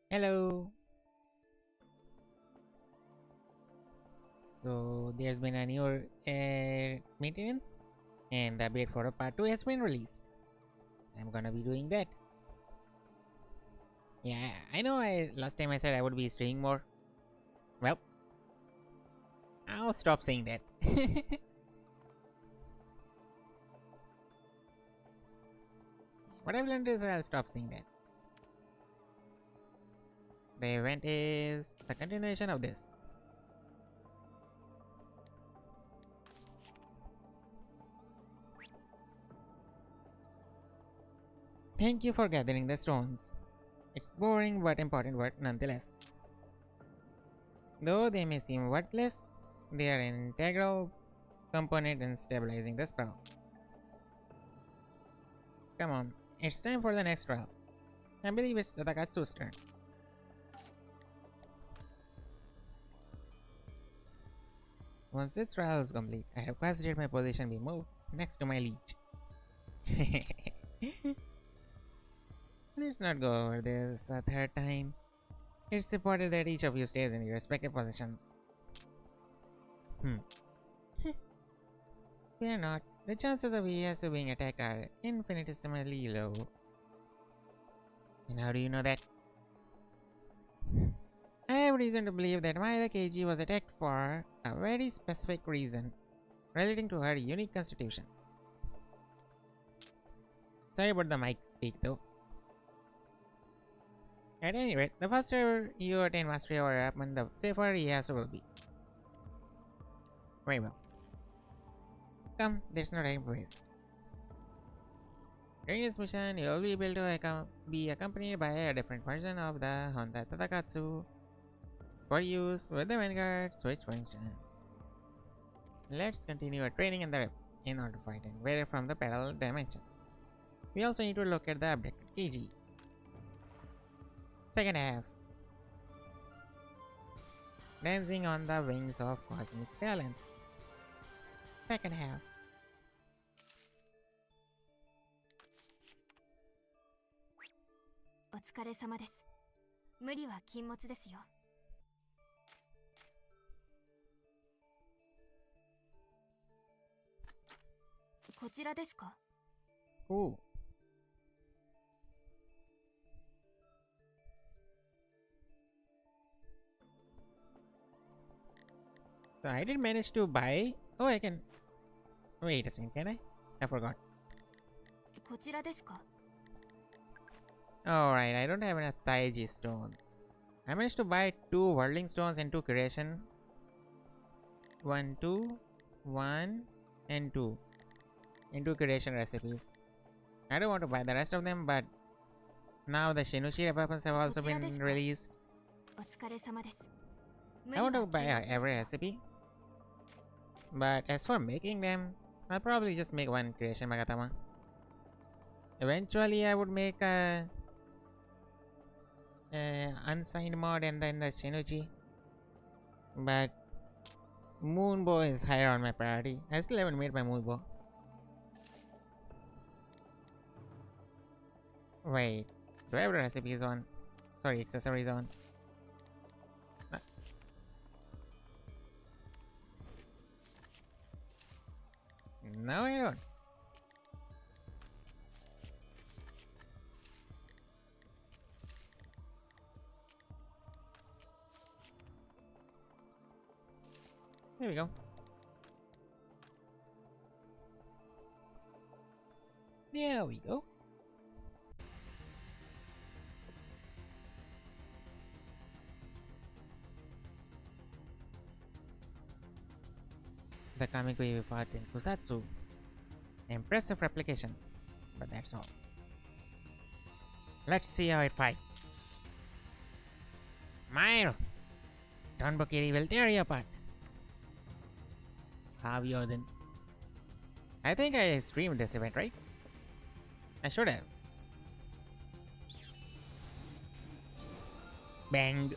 Hello. So there's been a new maintenance, and the update for part 2 has been released. I'm gonna be doing that. Yeah, I know. I last time I said I would be streaming more. Well, I'll stop saying that. What I've learned is I'll stop saying that. The event is the continuation of this. Thank you for gathering the stones. It's boring but important work nonetheless. Though they may seem worthless, they are an integral component in stabilizing the spell. Come on, it's time for the next trial. I believe it's Takatsu's turn. Once this trial is complete, I request that my position be moved next to my liege. Let's not go over this a third time. It's important that each of you stays in your respective positions. Hmm. Fear not. The chances of Ieyasu being attacked are infinitesimally low. And how do you know that? I have reason to believe that Maida KG was attacked for a very specific reason relating to her unique constitution. Sorry about the mic speak though. At any rate, the faster you attain mastery over a weapon, the safer Ieyasu will be. Very well. Come, there's no time to waste. During this mission, you will be able to be accompanied by a different version of the Honda Tatakatsu for use with the Vanguard switch function. Let's continue our training in the rip in order to fight and invader from the parallel dimension. We also need to look at the abducted KG. Second half. Dancing on the wings of cosmic talents. Second half. お疲れ様です。無理は禁物ですよ。こちらですか? Ooh. So I did manage to buy. Oh, I can. Wait a second, can I? I forgot. こちらですか? Alright, I don't have enough Taiji stones. I managed to buy 2 whirling stones and 2 creation. 1, 2, 1, and 2. And 2 creation recipes. I don't want to buy the rest of them, but now the Shinushi weapons have also been released. お疲れ様です。 I want to buy every recipe. But as for making them, I'll probably just make 1 creation Magatama. Eventually, I would make a unsigned mod and then the Shinuchi. But Moonbow is higher on my priority. I still haven't made my Moonbow. Wait, do I have the recipes on? Sorry, accessories on. No, I don't. There we go. There we go. The Kamikui fought in Kusatsu. Impressive replication, but that's all. Let's see how it fights. Myro! Tonbokiri will tear you apart. Have you then? I think I streamed this event, right? I should have. Bang!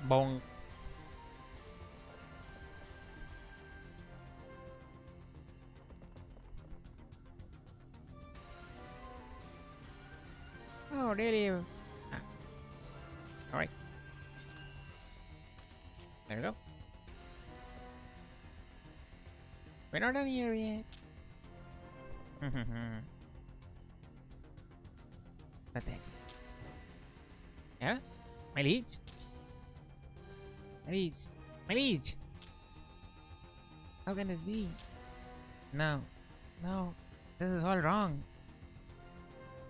Bong! Oh, really? There we go. We're not done here yet. Pathetic. Yeah? My liege? My liege? My liege! How can this be? No. No. This is all wrong.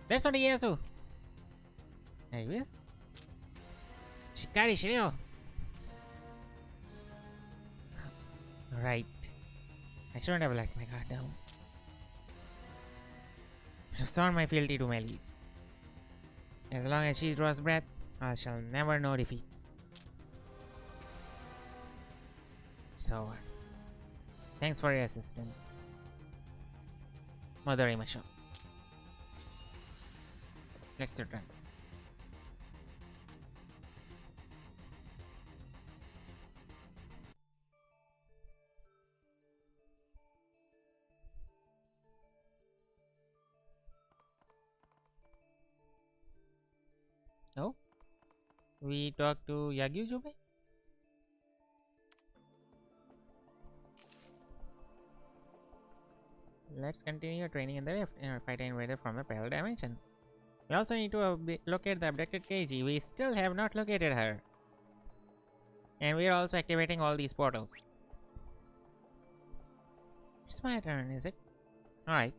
That's not Ieyasu! Anyways. Shikari Shiryo! Right. I shouldn't have let my guard down. I've sworn my fealty to my liege. As long as she draws breath, I shall never know defeat. So, thanks for your assistance, Mother Imasho. Let's return. Oh, we talk to Yagyu Jubei? Let's continue training in the rift and fight an invader from the parallel dimension. We also need to locate the abducted KG. We still have not located her. And we are also activating all these portals. It's my turn, is it? Alright.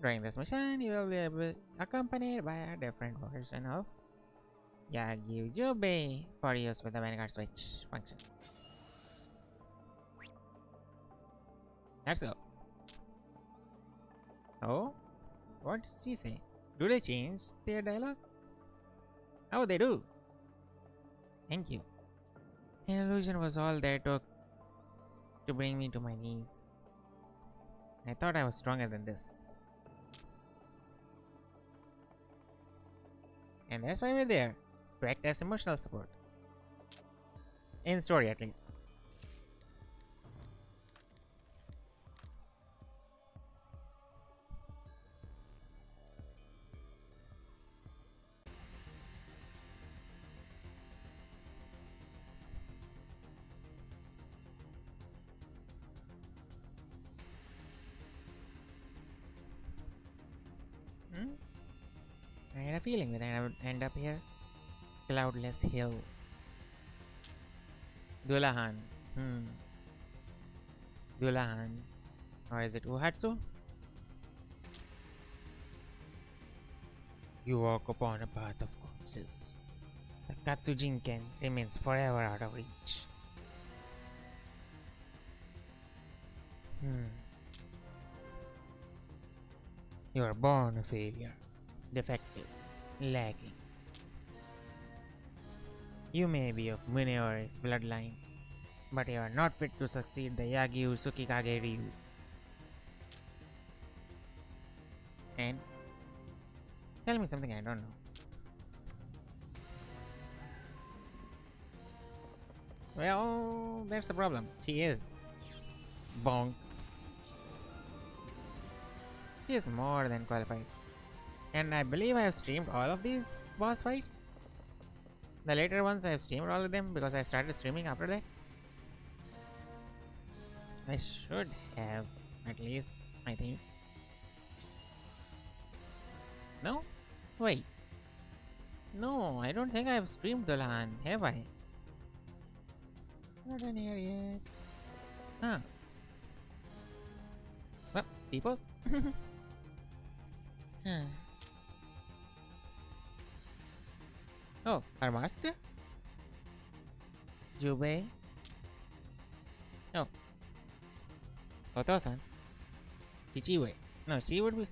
During this mission, you will be accompanied by a different version of Yagyu Jubei for use with the Vanguard Switch function. Let's go. Oh? What did she say? Do they change their dialogues? Oh, they do. Thank you. An illusion was all there took to bring me to my knees. I thought I was stronger than this. And that's why we're there. To act as emotional support. In story, at least. I had a feeling that I would end up here. Cloudless Hill. Dulahan. Dulahan. Or is it Uhatsu? You walk upon a path of corpses. The Katsujinken remains forever out of reach. You are born a failure. Defective. Lacking. You may be of Muneori's bloodline, but you are not fit to succeed the Yagyu Tsukikage Ryu. And tell me something I don't know. Well, that's the problem. She is. Bonk. She is more than qualified. And I believe I have streamed all of these boss fights. The later ones I have streamed all of them because I started streaming after that. I should have, at least, I think. No? Wait. No, I don't think I have streamed Dulahan, have I? Not in here yet. Huh. Well, peoples? Huh. Oh, our master? Jubei? Oh. Oto-san? Chichiwe. No, she would be...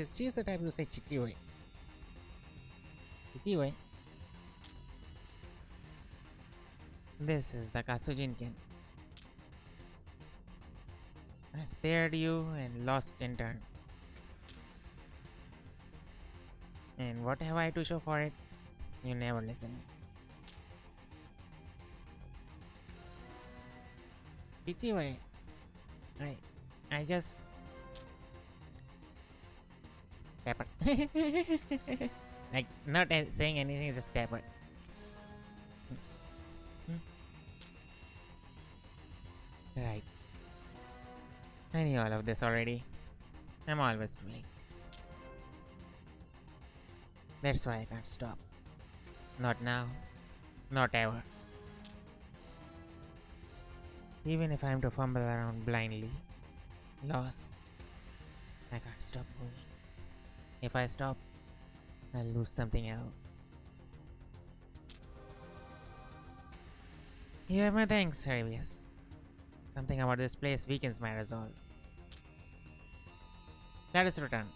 She's the type to say Chichiwe. Chichiwe. This is the Katsujinken. I spared you and lost in turn. And what have I to show for it? You never listen. Pichiwe. I just... Pepper. Like, not saying anything, just pepper. Right. I knew all of this already. I'm always too late. That's why I can't stop. Not now. Not ever. Even if I'm to fumble around blindly, lost, I can't stop moving. If I stop, I'll lose something else. You have my thanks, Arabius. Something about this place weakens my resolve. Let us return.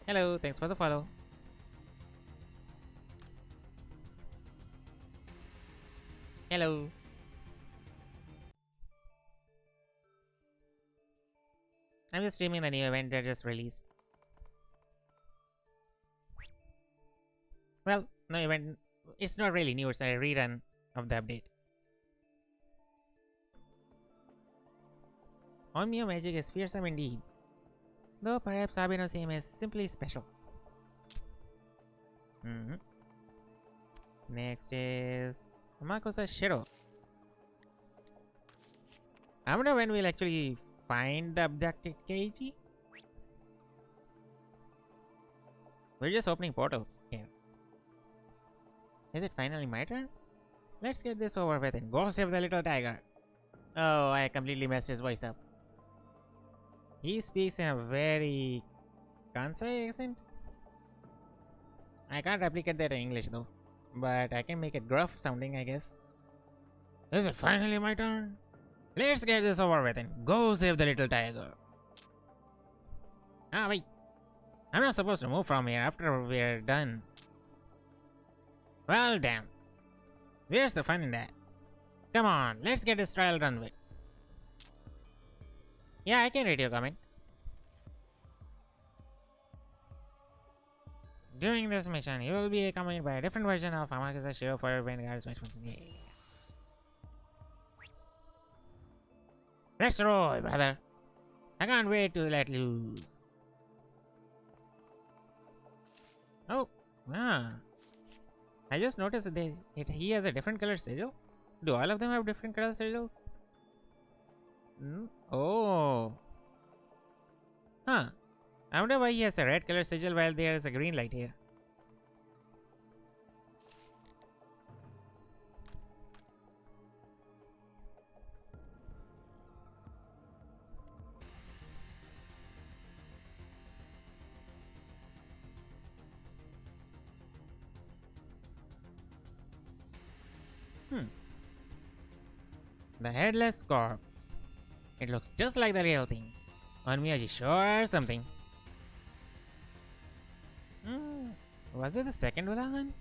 Hello, thanks for the follow. Hello. I'm just streaming the new event that just released. Well, no event. It's not really new, it's a rerun of the update. Onmyo magic is fearsome indeed. Though perhaps Sabino's aim is simply special. Next is Makosa Shiro. I wonder when we'll actually find the abducted Keiji. We're just opening portals here. Is it finally my turn? Let's get this over with and go save the little tiger. Oh, I completely messed his voice up. He speaks in a very Kansai accent. I can't replicate that in English though, but I can make it gruff sounding, I guess. Is it finally my turn? Let's get this over with and go save the little tiger. Ah, wait. I'm not supposed to move from here after we're done. Well, damn. Where's the fun in that? Come on, let's get this trial done with. Yeah, I can read your comment. During this mission, you will be accompanied by a different version of Amakusa Shiro for your Vanguard's function. Yeah. Let's roll, brother. I can't wait to let loose. Oh, I just noticed that he has a different color sigil. Do all of them have different color sigils? Oh. Huh. I wonder why he has a red color sigil while there is a green light here. The headless corpse. It looks just like the real thing. Onmyoji sure something. Was it the second Ulahan?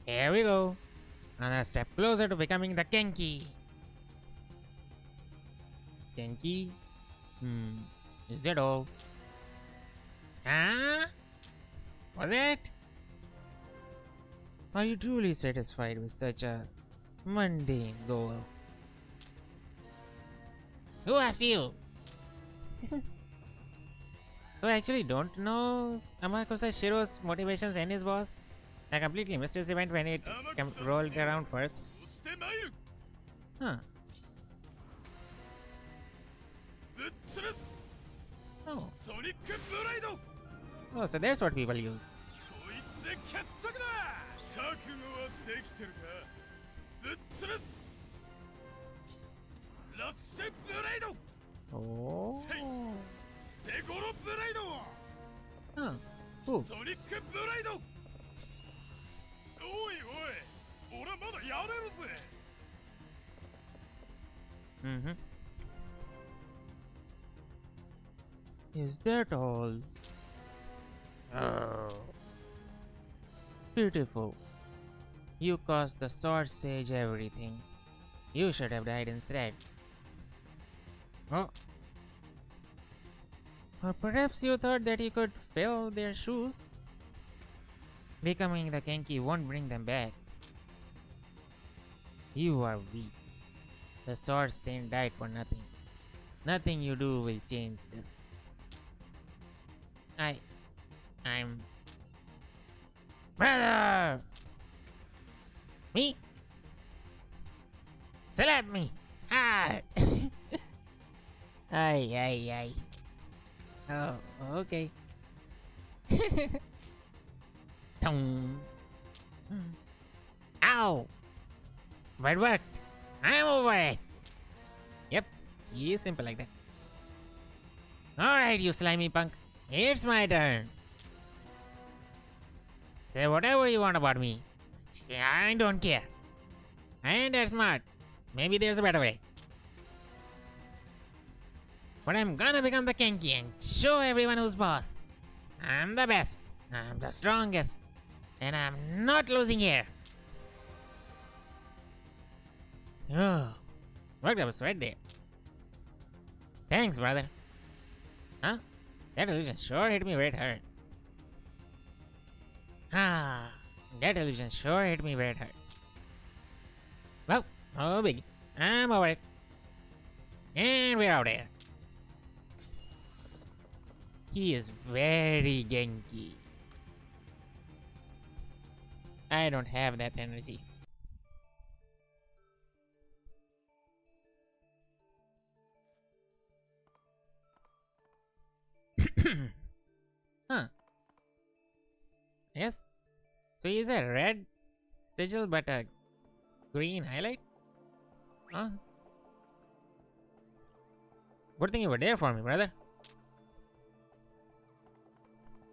Here we go. Another step closer to becoming the Genki. Genki? Is that all? Huh? Was it? Are you truly satisfied with such a mundane goal? Who asked you? So I actually don't know Amakusa Shiro's motivations and his boss. I completely missed his event when it rolled around first. Huh. Oh. Oh, so that's what people use. Oh. Huh. Who? Is that all? Oh. Beautiful. You cost the sword sage everything. You should have died instead. Oh. Or perhaps you thought that you could fill their shoes? Becoming the Genki won't bring them back. You are weak. The sword saint died for nothing. Nothing you do will change this. Brother! Me? Slap me! Ah! Ay, ay, ay. Oh, okay. Tung. Ow! But what? I'm over it. Yep, he is simple like that. Alright, you slimy punk. It's my turn. Say whatever you want about me. I don't care. I ain't that smart. Maybe there's a better way. But I'm gonna become the Kenki and show everyone who's boss. I'm the best. I'm the strongest. And I'm not losing here. Oh, worked up a sweat there. Thanks, brother. Huh? That illusion sure hit me where it hurts. Ah, that illusion sure hit me where it hurts. Well, no biggie. I'm over it. And we're out there. He is very Genki. I don't have that energy. Huh. Yes. So is a red sigil but a green highlight? Huh? Good thing you were there for me, brother.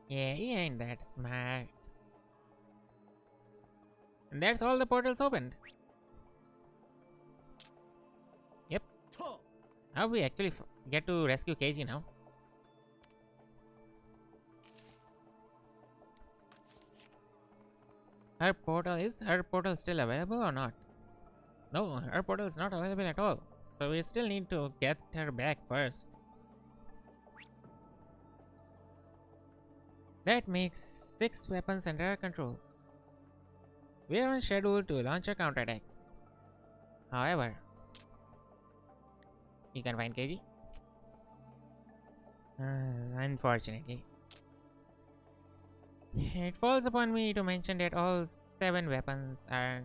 Yeah, he ain't that smart. And that's all the portals opened. Yep. How we actually get to rescue KG now? Her portal still available or not? No, her portal is not available at all. So we still need to get her back first. That makes 6 weapons under our control. We are on schedule to launch a counterattack. However, you can find KG? Unfortunately. It falls upon me to mention that all 7 weapons are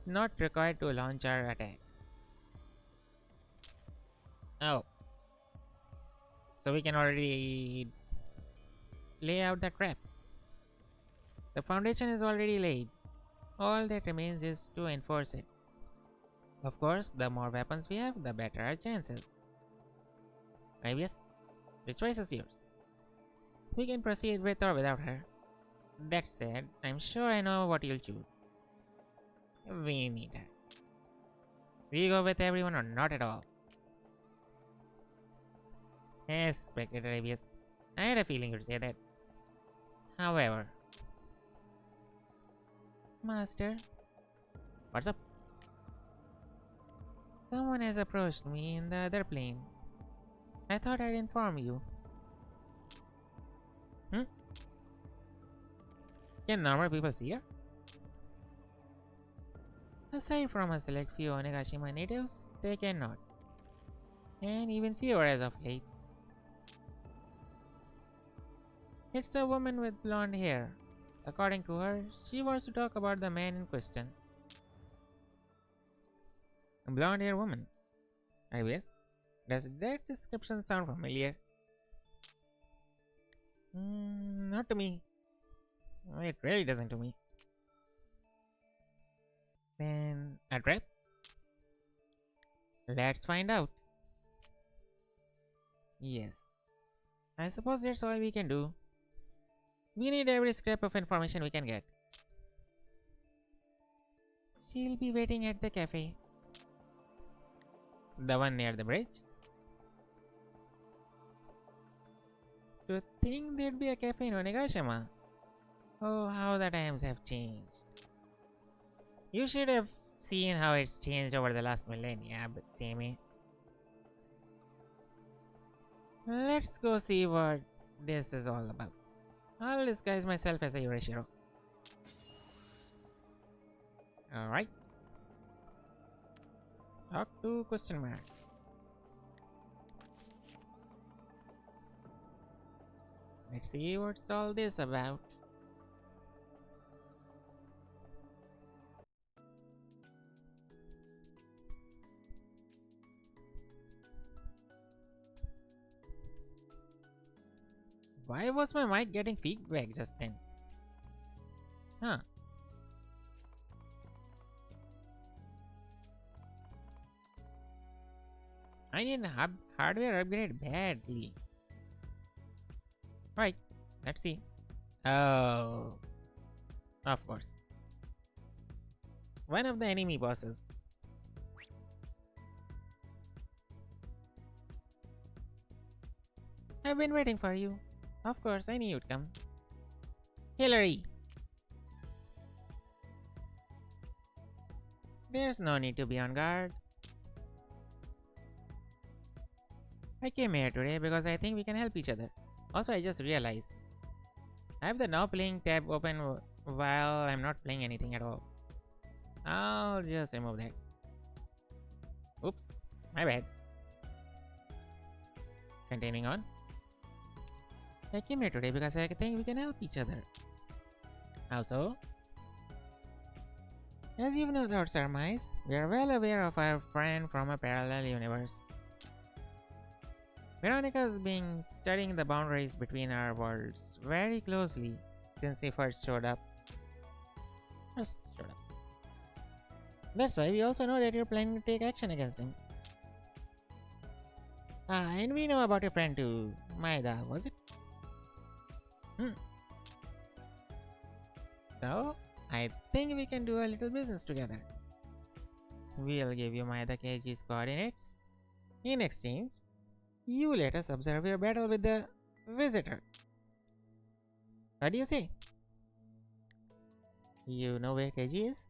not required to launch our attack. Oh. So we can already lay out the trap. The foundation is already laid. All that remains is to enforce it. Of course, the more weapons we have, the better our chances. Obvious? The choice is yours. We can proceed with or without her. That said, I'm sure I know what you'll choose. We need her. We go with everyone or not at all. Yes, Spectator Avius. I had a feeling you'd say that. However... Master? What's up? Someone has approached me in the other plane. I thought I'd inform you. Can normal people see her? Aside from a select few Onigashima natives, they cannot. And even fewer as of late. It's a woman with blonde hair. According to her, she wants to talk about the man in question. A blonde hair woman. Anyways, does that description sound familiar? Not to me. It really doesn't to me. Then, a trap? Let's find out. Yes. I suppose that's all we can do. We need every scrap of information we can get. She'll be waiting at the cafe. The one near the bridge? To think there'd be a cafe in Onigashima. Oh, how the times have changed. You should have seen how it's changed over the last millennia, but Sammy. Let's go see what this is all about. I'll disguise myself as a Yorishiro. Alright. Talk to question mark. Let's see what's all this about. Why was my mic getting feedback just then? Huh. I need a hardware upgrade badly. Right, let's see. Oh, of course. One of the enemy bosses. I've been waiting for you. Of course, I knew you'd come. Hillary! There's no need to be on guard. I came here today because I think we can help each other. Also, I just realized I have the now playing tab open while I'm not playing anything at all. I'll just remove that. Oops, my bad. Continuing on. I came here today because I think we can help each other. How so? As you've no doubt surmised, we are well aware of our friend from a parallel universe. Veronica's been studying the boundaries between our worlds very closely since he first showed up. That's why we also know that you're planning to take action against him. And we know about your friend too, Maida, was it? So, I think we can do a little business together. We'll give you Maida Keiji's coordinates. In exchange, you let us observe your battle with the visitor. What do you say? You know where Keiji is?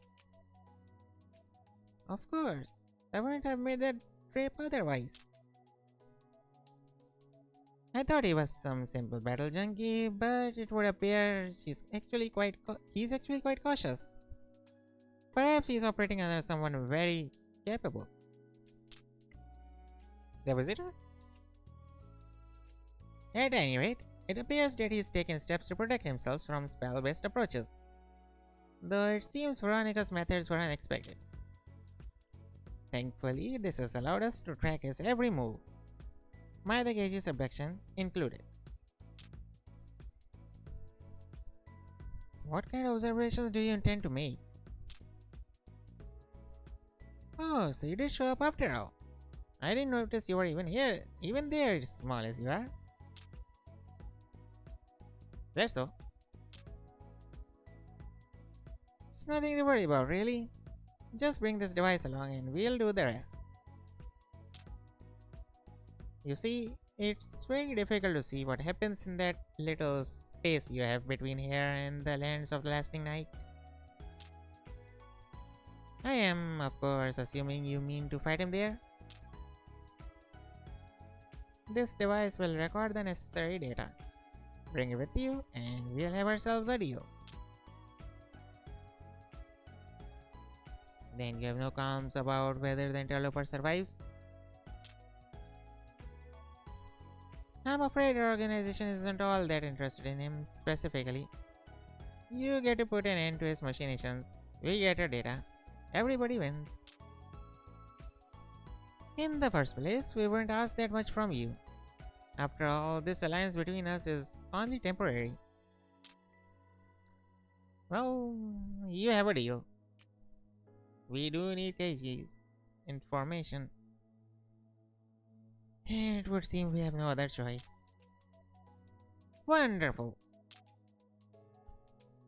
Of course. I wouldn't have made that trip otherwise. I thought he was some simple battle junkie, but it would appear he's actually quite cautious. Perhaps he's operating under someone very capable. The visitor? At any rate, it appears that he's taken steps to protect himself from spell-based approaches. Though it seems Veronica's methods were unexpected. Thankfully, this has allowed us to track his every move, Maida Keiji's abduction included. What kind of observations do you intend to make? Oh, so you did show up after all. I didn't notice you were even here, even there, small as you are. That's so. It's nothing to worry about, really. Just bring this device along and we'll do the rest. You see, it's very difficult to see what happens in that little space you have between here and the lands of the lasting night. I am, of course, assuming you mean to fight him there. This device will record the necessary data. Bring it with you and we'll have ourselves a deal. Then you have no qualms about whether the interloper survives? I'm afraid our organization isn't all that interested in him specifically. You get to put an end to his machinations. We get your data. Everybody wins. In the first place, we weren't asked that much from you. After all, this alliance between us is only temporary. Well, you have a deal. We do need Keiji's information. And it would seem we have no other choice. Wonderful.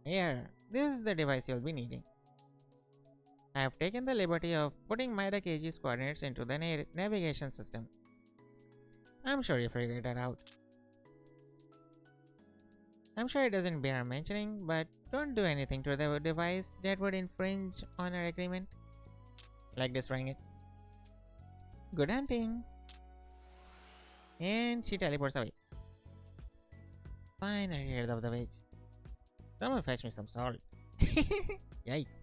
Here, this is the device you'll be needing. I have taken the liberty of putting Maida Keiji's coordinates into the navigation system. I'm sure you figured that out. I'm sure it doesn't bear mentioning, but don't do anything to the device that would infringe on our agreement. Like destroying it. Good hunting. And she teleports away. Finally rid of the witch. Someone fetch me some salt. Yikes.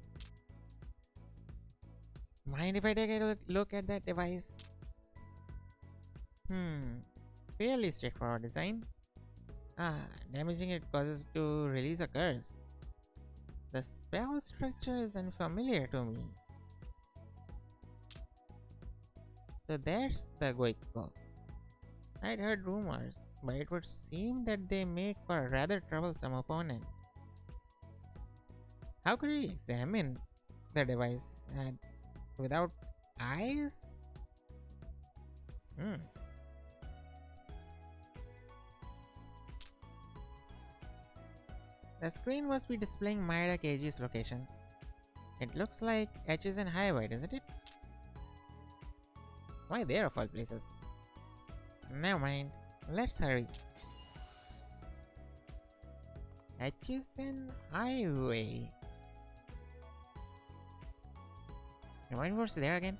Mind if I take a look at that device? Fairly straightforward design. Damaging it causes to release a curse. The spell structure is unfamiliar to me. So that's the Goiko. I'd heard rumors, but it would seem that they make for a rather troublesome opponent. How could we examine the device without eyes? Hmm. The screen must be displaying Maeda Keiji's location. It looks like H's and Highway, doesn't it? Why there of all places? Never mind. Let's hurry. H's and Highway. Remind me what's there again?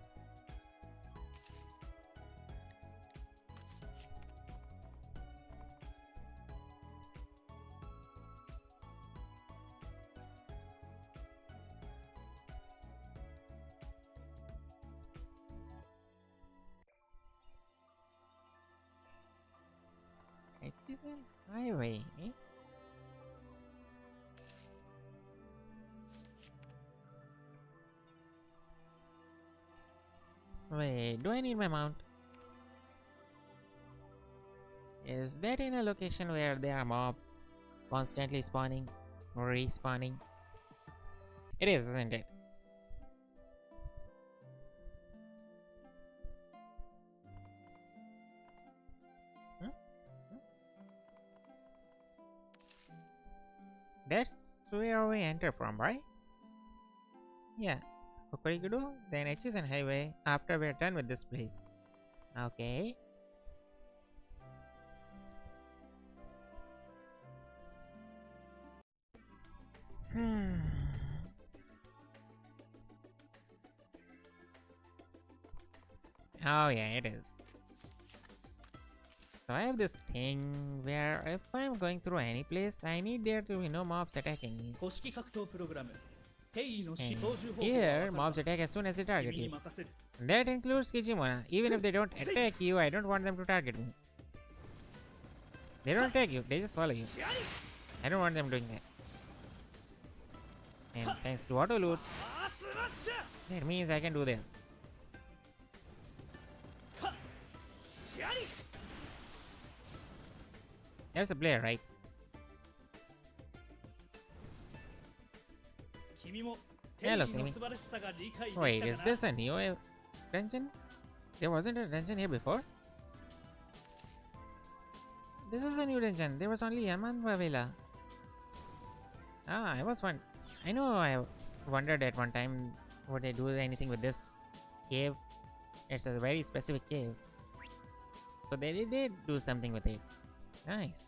H's and Highway, eh? Wait, do I need my mount? Is that in a location where there are mobs constantly spawning or respawning? It is, isn't it? That's where we enter from, right? Yeah. Hokorikudo, then H's and Highway after we're done with this place. Okay. Oh yeah, it is. So I have this thing where if I'm going through any place, I need there to be no mobs attacking me. And here, mobs attack as soon as they target you. That includes Kijimona. Even if they don't attack you, I don't want them to target me. They don't attack you, they just follow you. I don't want them doing that. And thanks to auto loot, that means I can do this. There's a player, right? Hello, Simi. Wait, is this a new dungeon? There wasn't a dungeon here before? This is a new dungeon. There was only Yamanwa Villa. Ah, I know I wondered at one time would they do anything with this cave. It's a very specific cave. So they did do something with it. Nice.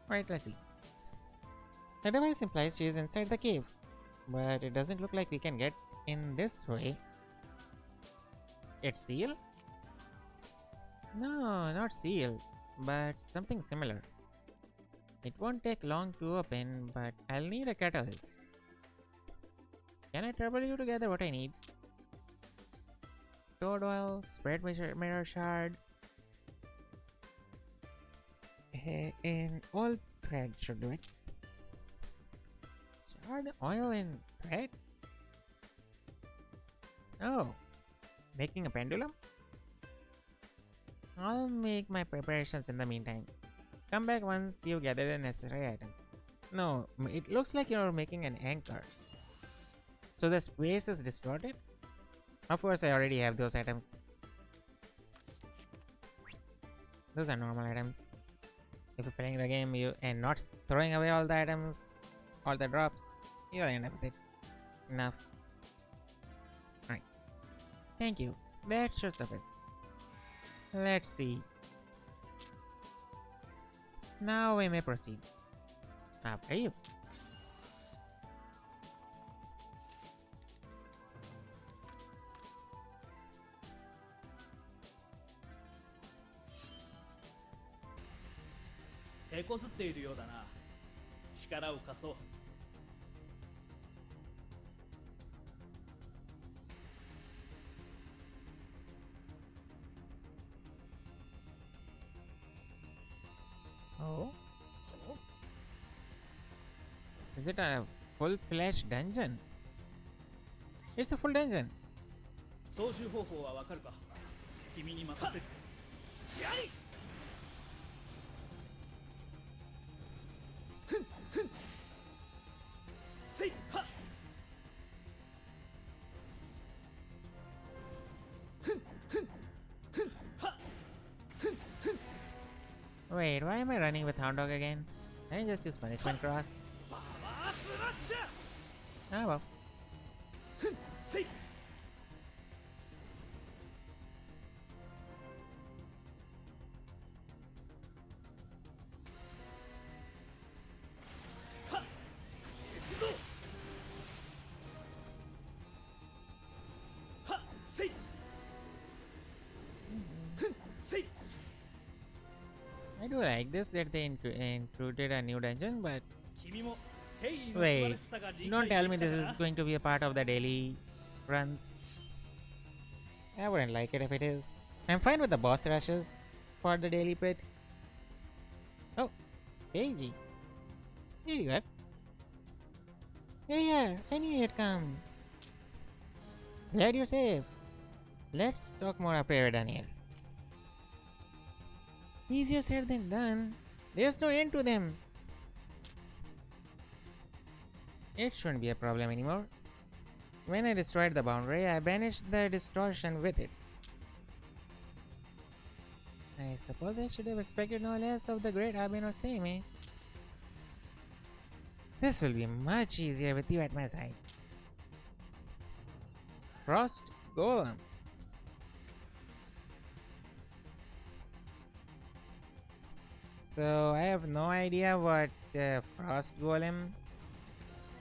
Right, let's see. The device implies she is inside the cave, but it doesn't look like we can get in this way. It's sealed? No, not sealed, but something similar. It won't take long to open, but I'll need a catalyst. Can I trouble you to gather what I need? Toad oil, spread mirror shard, and oil thread should do it. Shard, oil, and thread? Oh, making a pendulum? I'll make my preparations in the meantime. Come back once you gather the necessary items. No, it looks like you're making an anchor. So the space is distorted? Of course, I already have those items. Those are normal items. If you're playing the game and not throwing away all the items, all the drops, you'll end up with it. Enough. Right. Thank you. That should suffice. Let's see. Now we may proceed. After you. Oh? Is it a full-fledged dungeon? It's a full dungeon. Wait, why am I running with Hound Dog again? Can I just use Punishment Cross? Ah well. I do like this that they included a new dungeon, but wait, don't tell me this is going to be a part of the daily runs. I wouldn't like it if it is. I'm fine with the boss rushes for the daily pit. Oh, Keiji. Here you are. You're here. I knew you'd come. Glad you're safe. Let's talk more after you're done here. Easier said than done. There's no end to them. It shouldn't be a problem anymore. When I destroyed the boundary, I banished the distortion with it. I suppose I should have expected no less of the great Abin or Seimei. This will be much easier with you at my side. Frost Golem. So I have no idea what Frost Golem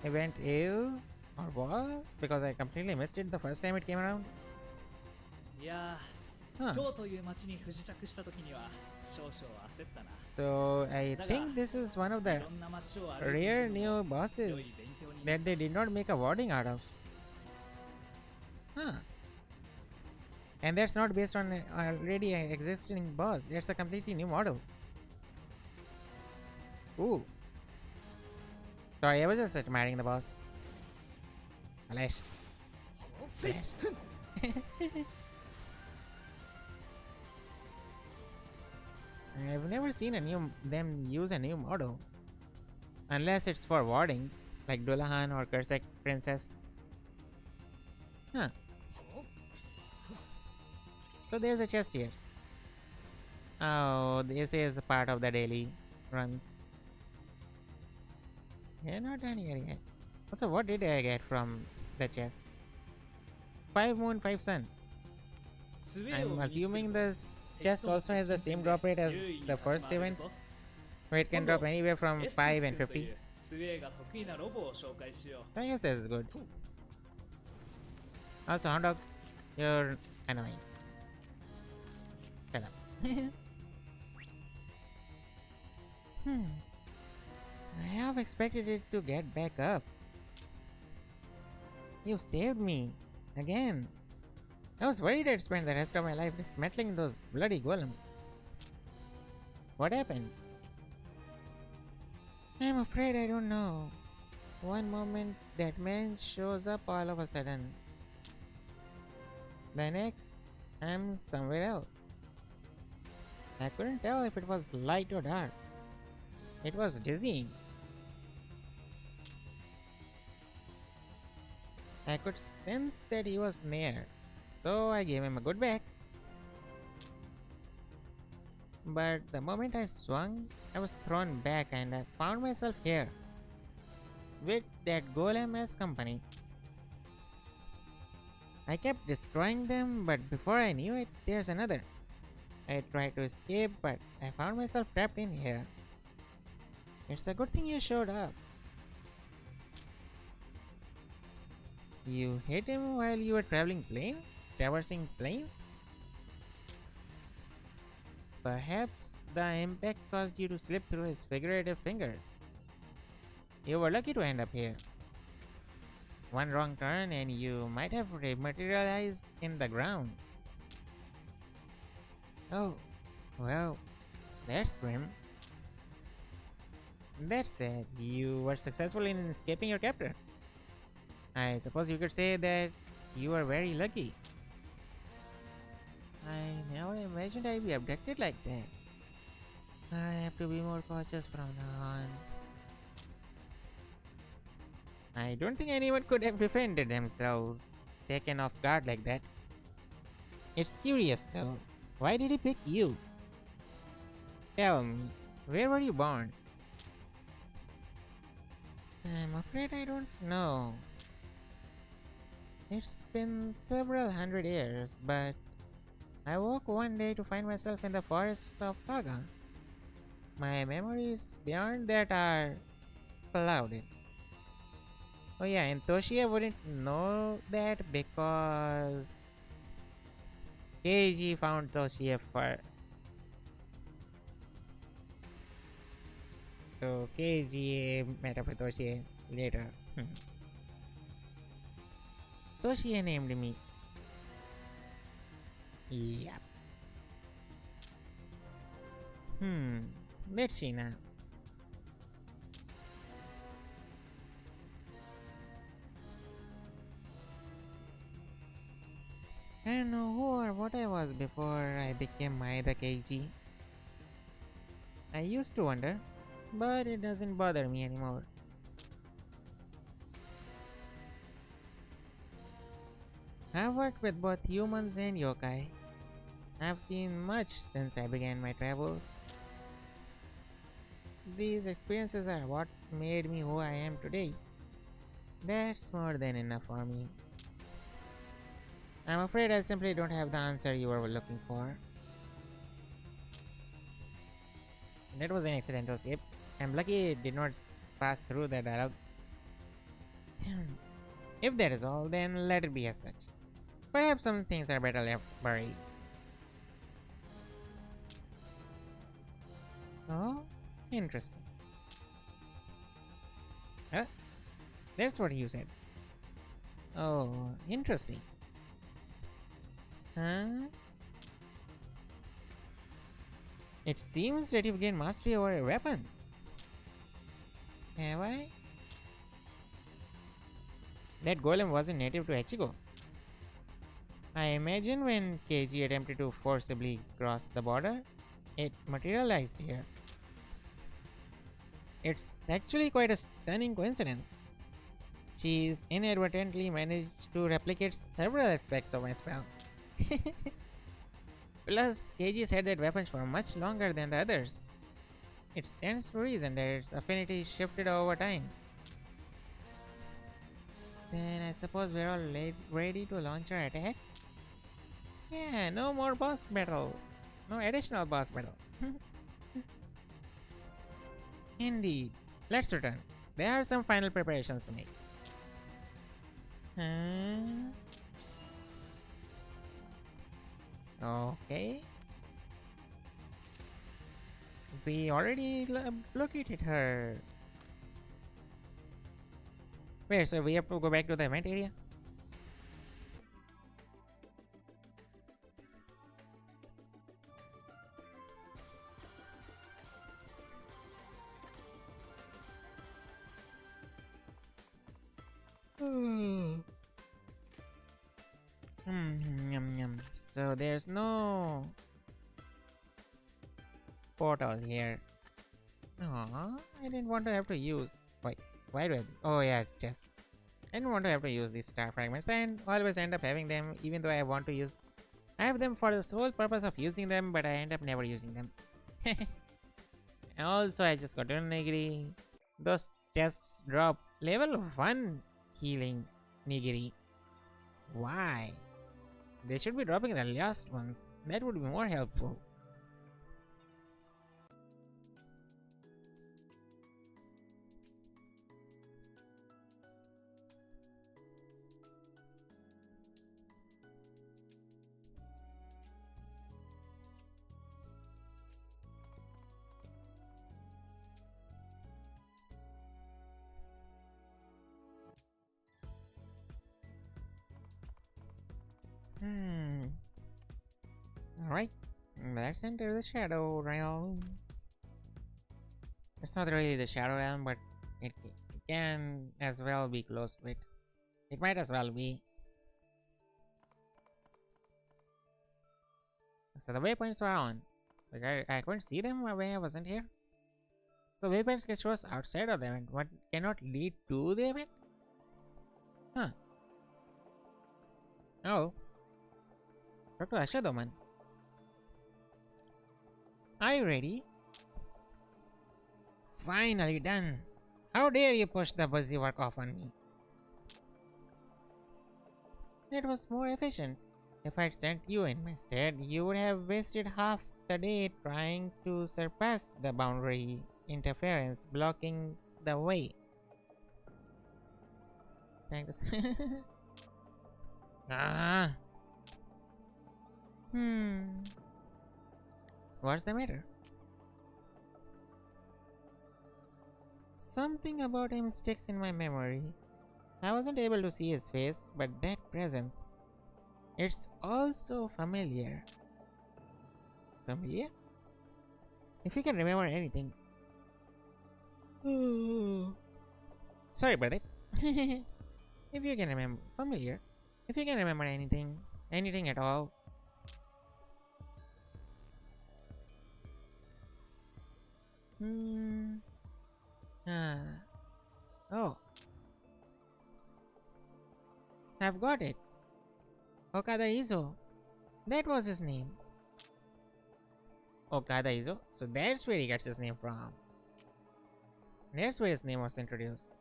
event is or was because I completely missed it the first time it came around. Huh. So I think this is one of the rare new bosses that they did not make a warding out of. Huh. And that's not based on an already existing boss. That's a completely new model. Ooh. Sorry, I was just admiring the boss. Slash. Slash. I've never seen them use a new model. Unless it's for wardings, like Dullahan or Kursak Princess. Huh. So there's a chest here. Oh, this is a part of the daily runs. We're not done here yet. Also, what did I get from the chest? 5 moon, 5 sun. I'm assuming this chest also has the same drop rate as the first events, where it can drop anywhere from 5 and 50. I guess this is good. Also, Hound Dog, you're annoying. Shut up. I have expected it to get back up. You saved me. Again. I was worried I'd spend the rest of my life dismantling those bloody golems. What happened? I'm afraid I don't know. One moment that man shows up all of a sudden. The next, I'm somewhere else. I couldn't tell if it was light or dark. It was dizzying. I could sense that he was near, so I gave him a good whack. But the moment I swung, I was thrown back and I found myself here, with that golem as company. I kept destroying them, but before I knew it, there's another. I tried to escape, but I found myself trapped in here. It's a good thing you showed up. You hit him while you were traversing planes? Perhaps the impact caused you to slip through his figurative fingers. You were lucky to end up here. One wrong turn and you might have rematerialized in the ground. Oh, well, that's grim. That said, you were successful in escaping your captor. I suppose you could say that you were very lucky. I never imagined I'd be abducted like that. I have to be more cautious from now on. I don't think anyone could have defended themselves, taken off guard like that. It's curious though. Why did he pick you? Tell me, where were you born? I'm afraid I don't know. It's been several hundred years, but I woke one day to find myself in the forests of Kaga. My memories beyond that are clouded. Oh yeah, and Toshia wouldn't know that because Keiji found Toshia first. So Keiji met up with Toshia later. Toshia named me. Yep. Let's see now. I don't know who or what I was before I became Maeda Keiji. I used to wonder, but it doesn't bother me anymore. I've worked with both humans and yokai. I've seen much since I began my travels. These experiences are what made me who I am today. That's more than enough for me. I'm afraid I simply don't have the answer you were looking for. That was an accidental skip. I'm lucky it did not pass through the dialogue. If that is all, then let it be as such. Perhaps some things are better left buried. Oh, interesting. Huh? That's what you said. Oh, interesting. Huh? It seems that you've gained mastery over a weapon. Have I? That golem wasn't native to Ichigo. I imagine when Keiji attempted to forcibly cross the border, it materialized here. It's actually quite a stunning coincidence. She's inadvertently managed to replicate several aspects of my spell. Plus, Keiji said that weapons for much longer than the others. It stands to reason that its affinity shifted over time. Then I suppose we're all ready to launch our attack? Yeah, no more boss battle. No additional boss battle. Indeed. Let's return. There are some final preparations to make. Huh? Okay. We already located her. Wait, so we have to go back to the event area? Yum, yum. So there's no portal here. Aww, I didn't want to have to use. Why do I? Oh yeah, chest. I don't want to have to use these star fragments and always end up having them even though I want to use. I have them for the sole purpose of using them, but I end up never using them. And also, I just got Onigiri. Those chests drop level 1 healing nigiri. Why? They should be dropping the last ones. That would be more helpful. Alright, let's enter the Shadow Realm. It's not really the Shadow Realm, but it can as well be close to it. It might as well be. So the waypoints were on. Like I couldn't see them when I wasn't here. So waypoints can show us outside of the event, but cannot lead to the event? Huh. Oh. Dr. Ashadoman. Are you ready? Finally done. How dare you push the busy work off on me? It was more efficient. If I'd sent you in my stead, you would have wasted half the day trying to surpass the boundary interference blocking the way. Trying to ah. What's the matter? Something about him sticks in my memory. I wasn't able to see his face, but that presence. It's also familiar. Familiar? If you can remember anything. Sorry about that. If you can remember. Familiar. If you can remember anything. Anything at all. Oh. I've got it. Okada Izo. That was his name. Okada Izo? So that's where he gets his name from. That's where his name was introduced.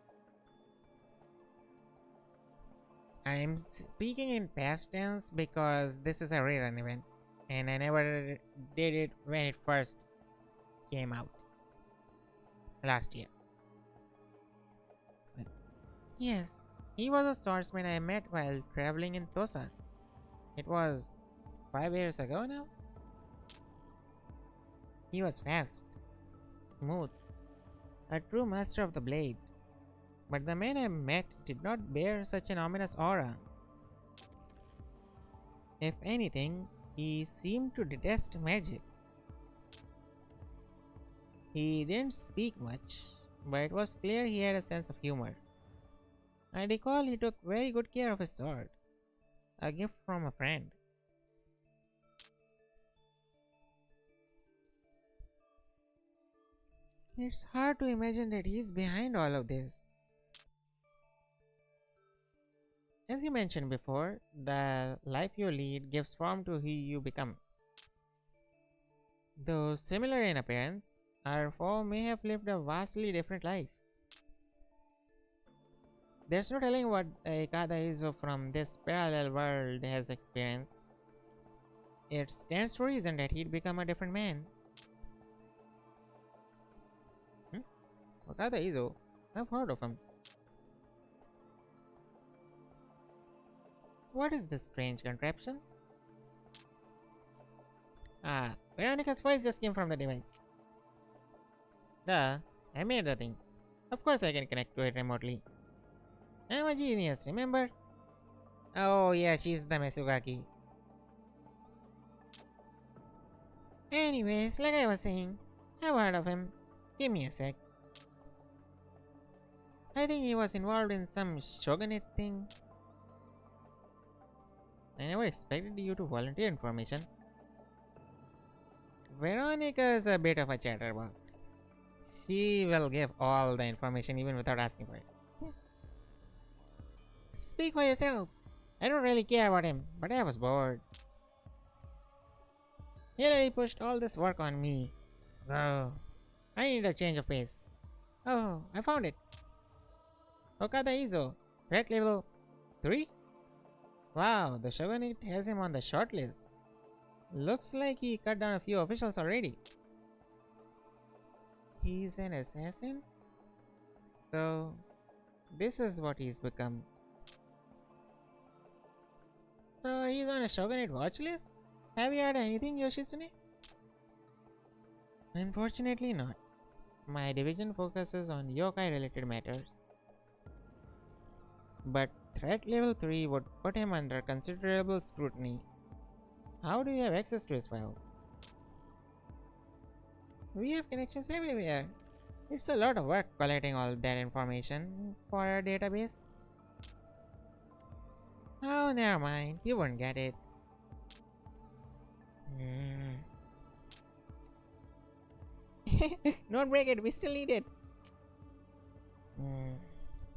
I am speaking in past tense because this is a rerun event. And I never did it when it first came out. Last year. Yes, he was a swordsman I met while traveling in Tosa. It was 5 years ago now. He was fast, smooth, a true master of the blade. But the man I met did not bear such an ominous aura. If anything, he seemed to detest magic. He didn't speak much, but it was clear he had a sense of humor. I recall he took very good care of his sword, a gift from a friend. It's hard to imagine that he's behind all of this. As you mentioned before, the life you lead gives form to who you become. Though similar in appearance, our foe may have lived a vastly different life. There's no telling what Ikada Izo from this parallel world has experienced. It stands to reason that he'd become a different man. Okada Izo? I've heard of him. What is this strange contraption? Ah, Veronica's voice just came from the device. Duh, I made the thing. Of course I can connect to it remotely. I'm a genius, remember? Oh yeah, she's the Mesugaki. Anyways, like I was saying, I've heard of him. Give me a sec. I think he was involved in some shogunate thing. I never expected you to volunteer information. Veronica's a bit of a chatterbox. She will give all the information even without asking for it. Speak for yourself. I don't really care about him, but I was bored. Hillary pushed all this work on me. Oh, I need a change of pace. Oh, I found it. Okada Izo, threat level 3? Wow, the Shogunate has him on the short list. Looks like he cut down a few officials already. He's an assassin? So, this is what he's become. So, he's on a Shogunate watch list? Have you heard anything, Yoshitsune? Unfortunately not. My division focuses on yokai related matters. But threat level 3 would put him under considerable scrutiny. How do you have access to his files? We have connections everywhere. It's a lot of work collecting all that information for our database. Oh, never mind. You won't get it. Don't break it. We still need it.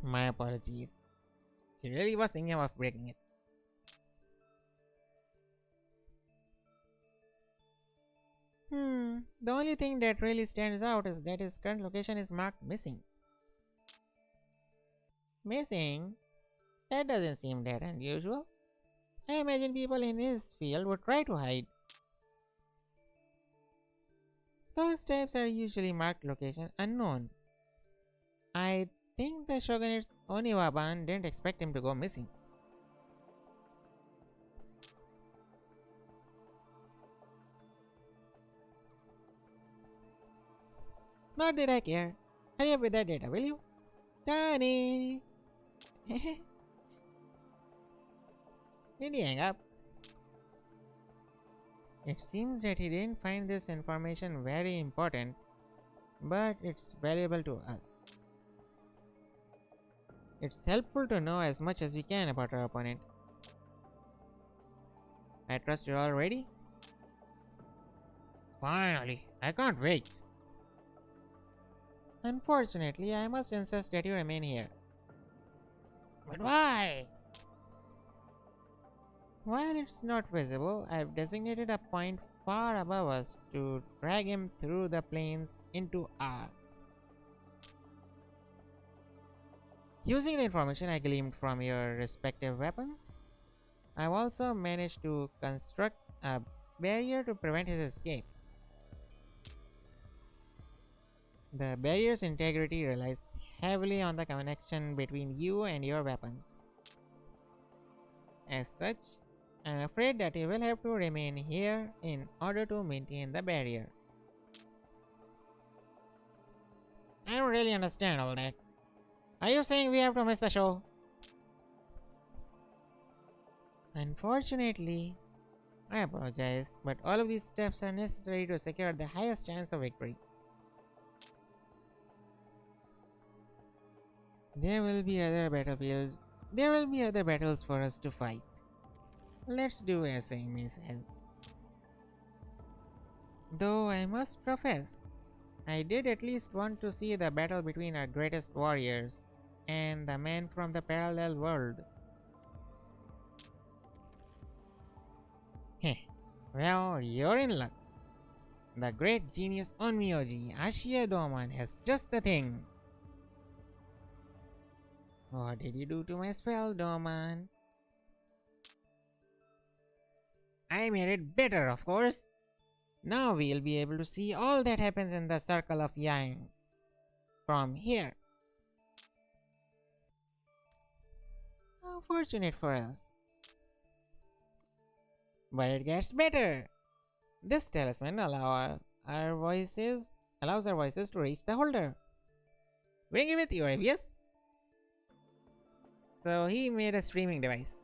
My apologies. She really was thinking of breaking it. The only thing that really stands out is that his current location is marked missing. Missing? That doesn't seem that unusual. I imagine people in his field would try to hide. Those types are usually marked location unknown. I think the Shogunate's Oniwaban didn't expect him to go missing. Not that I care. Hurry up with that data, will you? Tony! Did he hang up? It seems that he didn't find this information very important, but it's valuable to us. It's helpful to know as much as we can about our opponent. I trust you're all ready? Finally, I can't wait. Unfortunately, I must insist that you remain here. But why? While it's not visible, I've designated a point far above us to drag him through the plains into ours. Using the information I gleaned from your respective weapons, I've also managed to construct a barrier to prevent his escape. The barrier's integrity relies heavily on the connection between you and your weapons. As such, I'm afraid that you will have to remain here in order to maintain the barrier. I don't really understand all that. Are you saying we have to miss the show? Unfortunately, I apologize, but all of these steps are necessary to secure the highest chance of victory. There will be other battlefields. There will be other battles for us to fight. Let's do as Amy says. Though I must profess, I did at least want to see the battle between our greatest warriors and the man from the parallel world. Heh, well, you're in luck. The great genius Onmyoji Ashia Doman has just the thing. What did you do to my spell, Doman? I made it better, of course. Now we'll be able to see all that happens in the circle of Yang from here. How fortunate for us. But it gets better. This talisman allows our voices to reach the holder. Bring it with you, obvious. So he made a streaming device.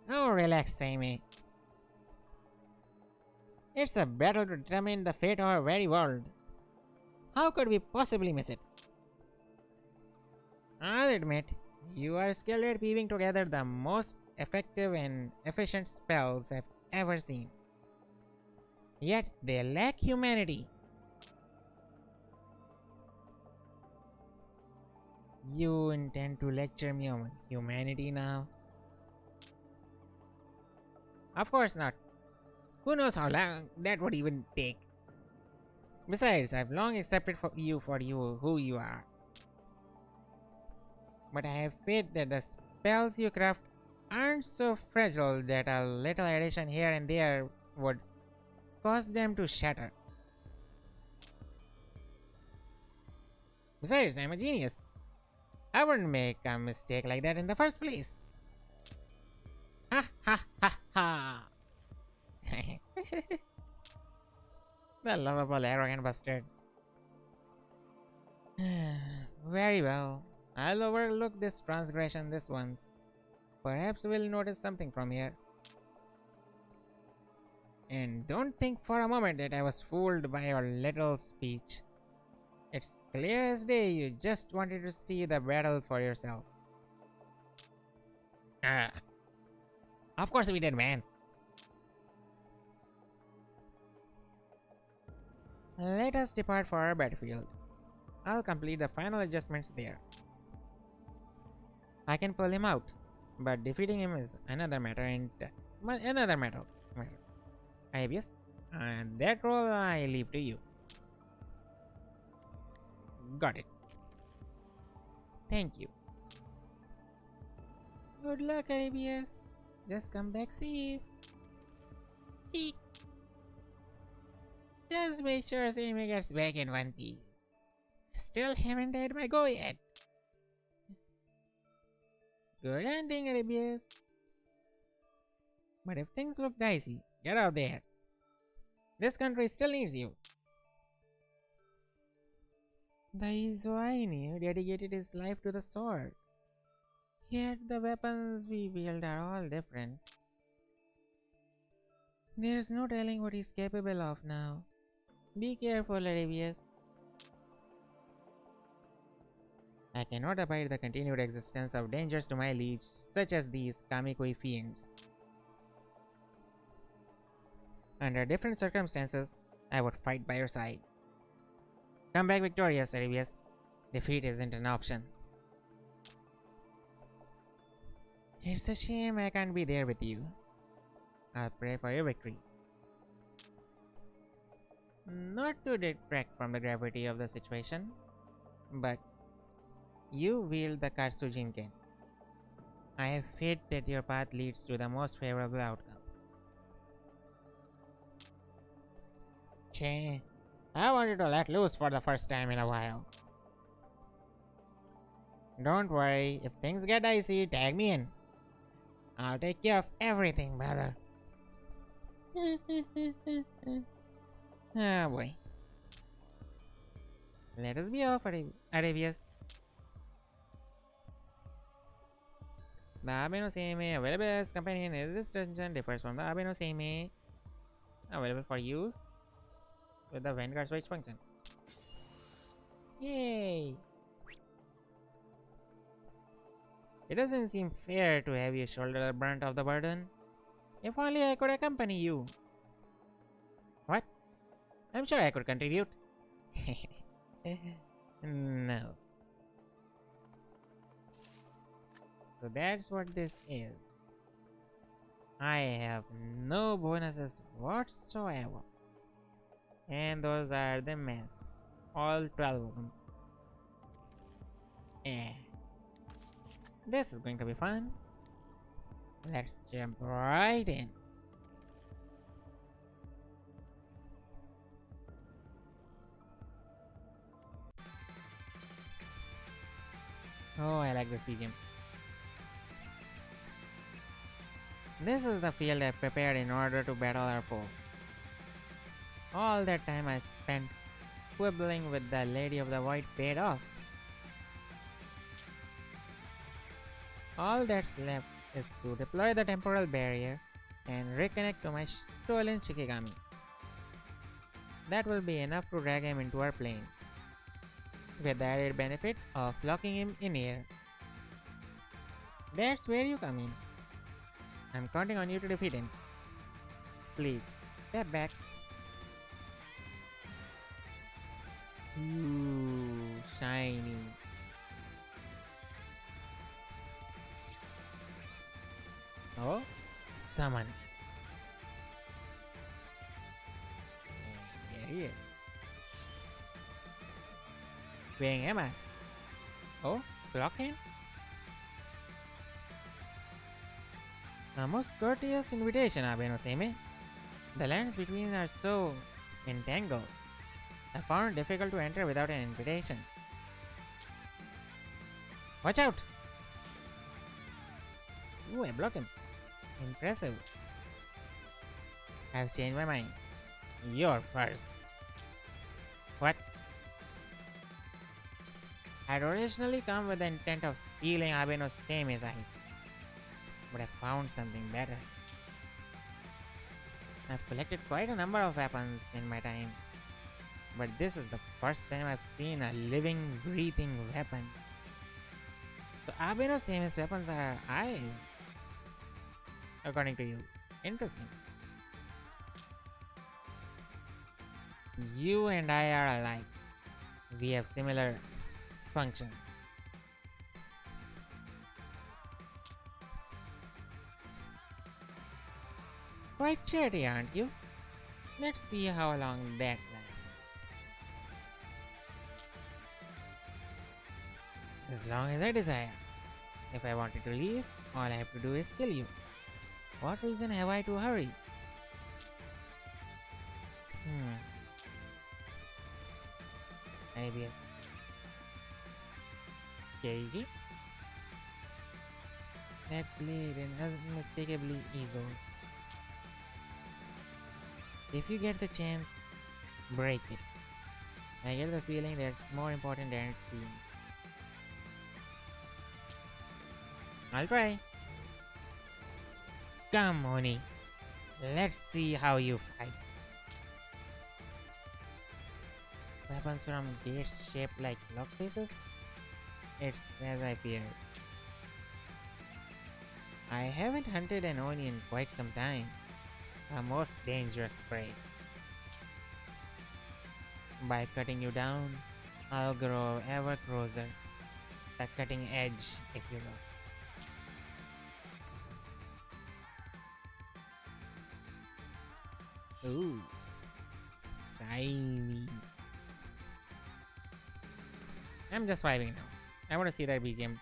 Oh, relax, Amy. It's a battle to determine the fate of our very world. How could we possibly miss it? I'll admit, you are skilled at weaving together the most effective and efficient spells I've ever seen. Yet they lack humanity. You intend to lecture me on humanity now? Of course not. Who knows how long that would even take? Besides, I've long accepted who you are. But I have faith that the spells you craft aren't so fragile that a little addition here and there would cause them to shatter. Besides, I'm a genius. I wouldn't make a mistake like that in the first place. Ha ha ha ha! The lovable, arrogant bastard. Very well. I'll overlook this transgression this once. Perhaps we'll notice something from here. And don't think for a moment that I was fooled by your little speech. It's clear as day you just wanted to see the battle for yourself. Of course we did, man. Let us depart for our battlefield. I'll complete the final adjustments there. I can pull him out, but defeating him is another matter and another matter. Yes, and that role I leave to you. Got it. Thank you. Good luck, Arabius. Just come back safe. Eek. Just make sure Sammy gets back in one piece. Still haven't had my go yet. Good ending, Arabius. But if things look dicey, get out there. This country still needs you. The Izuaini dedicated his life to the sword. Yet the weapons we wield are all different. There's no telling what he's capable of now. Be careful, Arabius. I cannot abide the continued existence of dangers to my liege, such as these Kamikui fiends. Under different circumstances, I would fight by your side. Come back victorious, Arabius. Defeat isn't an option. It's a shame I can't be there with you. I'll pray for your victory. Not to detract from the gravity of the situation, but you wield the Katsujinken. I have faith that your path leads to the most favorable outcome. Che, I wanted to let loose for the first time in a while. Don't worry, if things get dicey, tag me in. I'll take care of everything, brother. Ah, boy. Let us be off, Arabius. The Abeno Seime available as companion in this dungeon differs from the Abeno Seime available for use with the Vanguard switch function. Yay! It doesn't seem fair to have you shoulder the brunt of the burden. If only I could accompany you. What? I'm sure I could contribute. No. So that's what this is. I have no bonuses whatsoever. And those are the masks. All 12 of them. Eh. This is going to be fun. Let's jump right in. Oh, I like this BGM. This is the field I prepared in order to battle our foe. All that time I spent quibbling with the Lady of the Void paid off. All that's left is to deploy the temporal barrier and reconnect to my stolen Shikigami. That will be enough to drag him into our plane, with the added benefit of locking him in air. That's where you come in. I'm counting on you to defeat him. Please, step back. Ooh, shiny. Oh, summon. And there he is. Wearing a mask. Oh, blocking? A most courteous invitation, Abeno Seime. The lands between are so entangled. I found it difficult to enter without an invitation. Watch out! Ooh, I blocked him. Impressive. I've changed my mind. You're first. What? I'd originally come with the intent of stealing Abeno Seime's eyes, but I found something better. I've collected quite a number of weapons in my time, but this is the first time I've seen a living, breathing weapon. So Abeno Seime's weapons are eyes, according to you. Interesting. You and I are alike. We have similar functions. Quite chatty, aren't you? Let's see how long that lasts. As long as I desire. If I wanted to leave, all I have to do is kill you. What reason have I to hurry? Maybe a KG? That blade and unmistakably Izo's. If you get the chance, break it. I get the feeling that it's more important than it seems. I'll try. Come, Oni. Let's see how you fight. Weapons from gates shaped like lock faces? It's as I feared. I haven't hunted an Oni in quite some time. A most dangerous prey. By cutting you down, I'll grow ever closer. The cutting edge, if you will. Ooh. Shiny. I'm just vibing now. I want to see that BGM.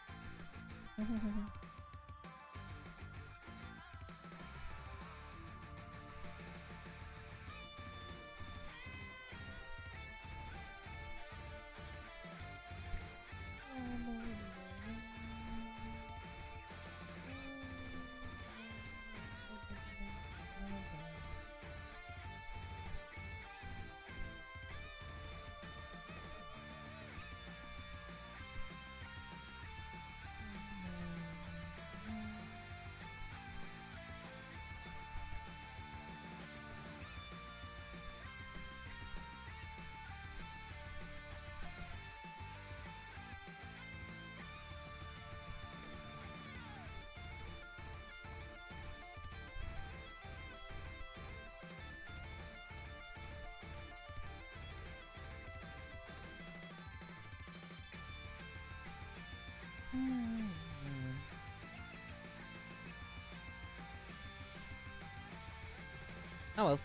Oh well.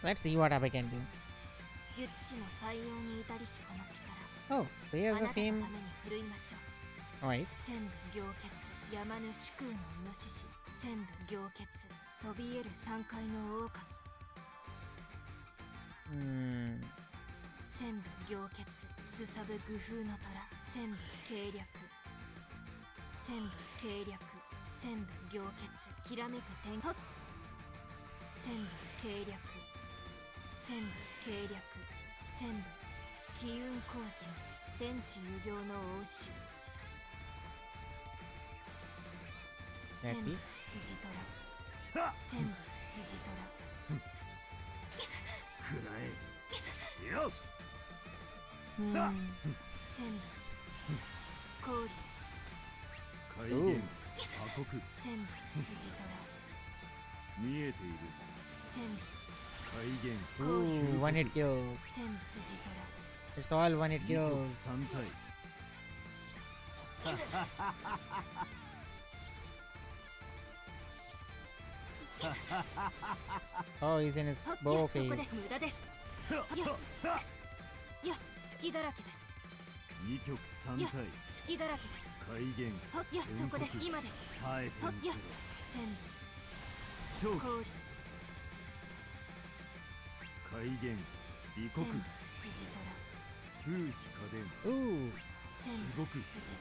Let's see what I can do. 術師の採用に至りしこの力 Oh, so he あ has な the たの same. ために振るいましょう Alright. 千部行血山ぬ主空のイノシシ千部行血そびえる山海の狼 千部行血すさぶ愚風の虎千部計略千部計略千部行血きらめく天はっ千部計略千部計略千部気運工事天地無行の大牛 千 Let's 部 see. 辻虎千部辻虎 千部氷 Ooh. 千部辻虎千部 Ooh, one hit kills. 千部辻虎 It's all one hit kills. Oh, he's in his はっい bow やそこ phase. です無駄ですいや隙だらけですいや隙だらけですはっいやそこです今ですはっいや千部氷千部辻虎 Ooh, 千部辻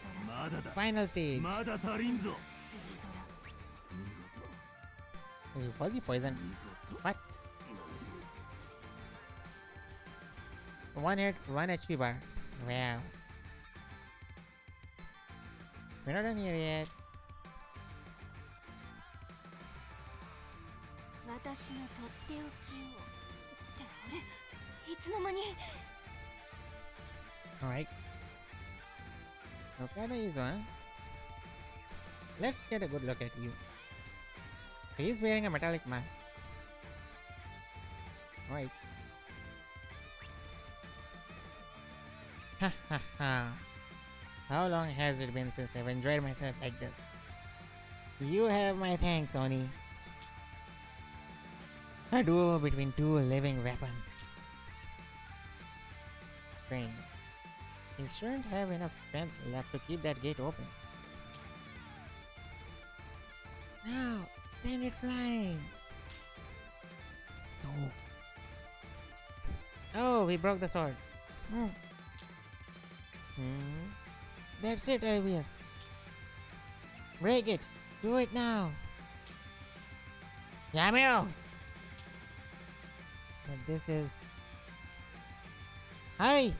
虎 final stage. 千部辻虎 Was he poisoned? What? One hit, one HP bar. Wow. We're not done here yet. 私のとっておきをってあれいつの間に Alright. Okay, there is one. Let's get a good look at you. He is wearing a metallic mask. Alright. Ha ha ha. How long has it been since I've enjoyed myself like this? You have my thanks, Oni. A duel between two living weapons. Strange. He shouldn't have enough strength left to keep that gate open. Now, send it flying. Oh. Oh, he broke the sword. Hmm. Hmm. That's it, Arabius. Break it. Do it now. Yamio! But this is... Hurry!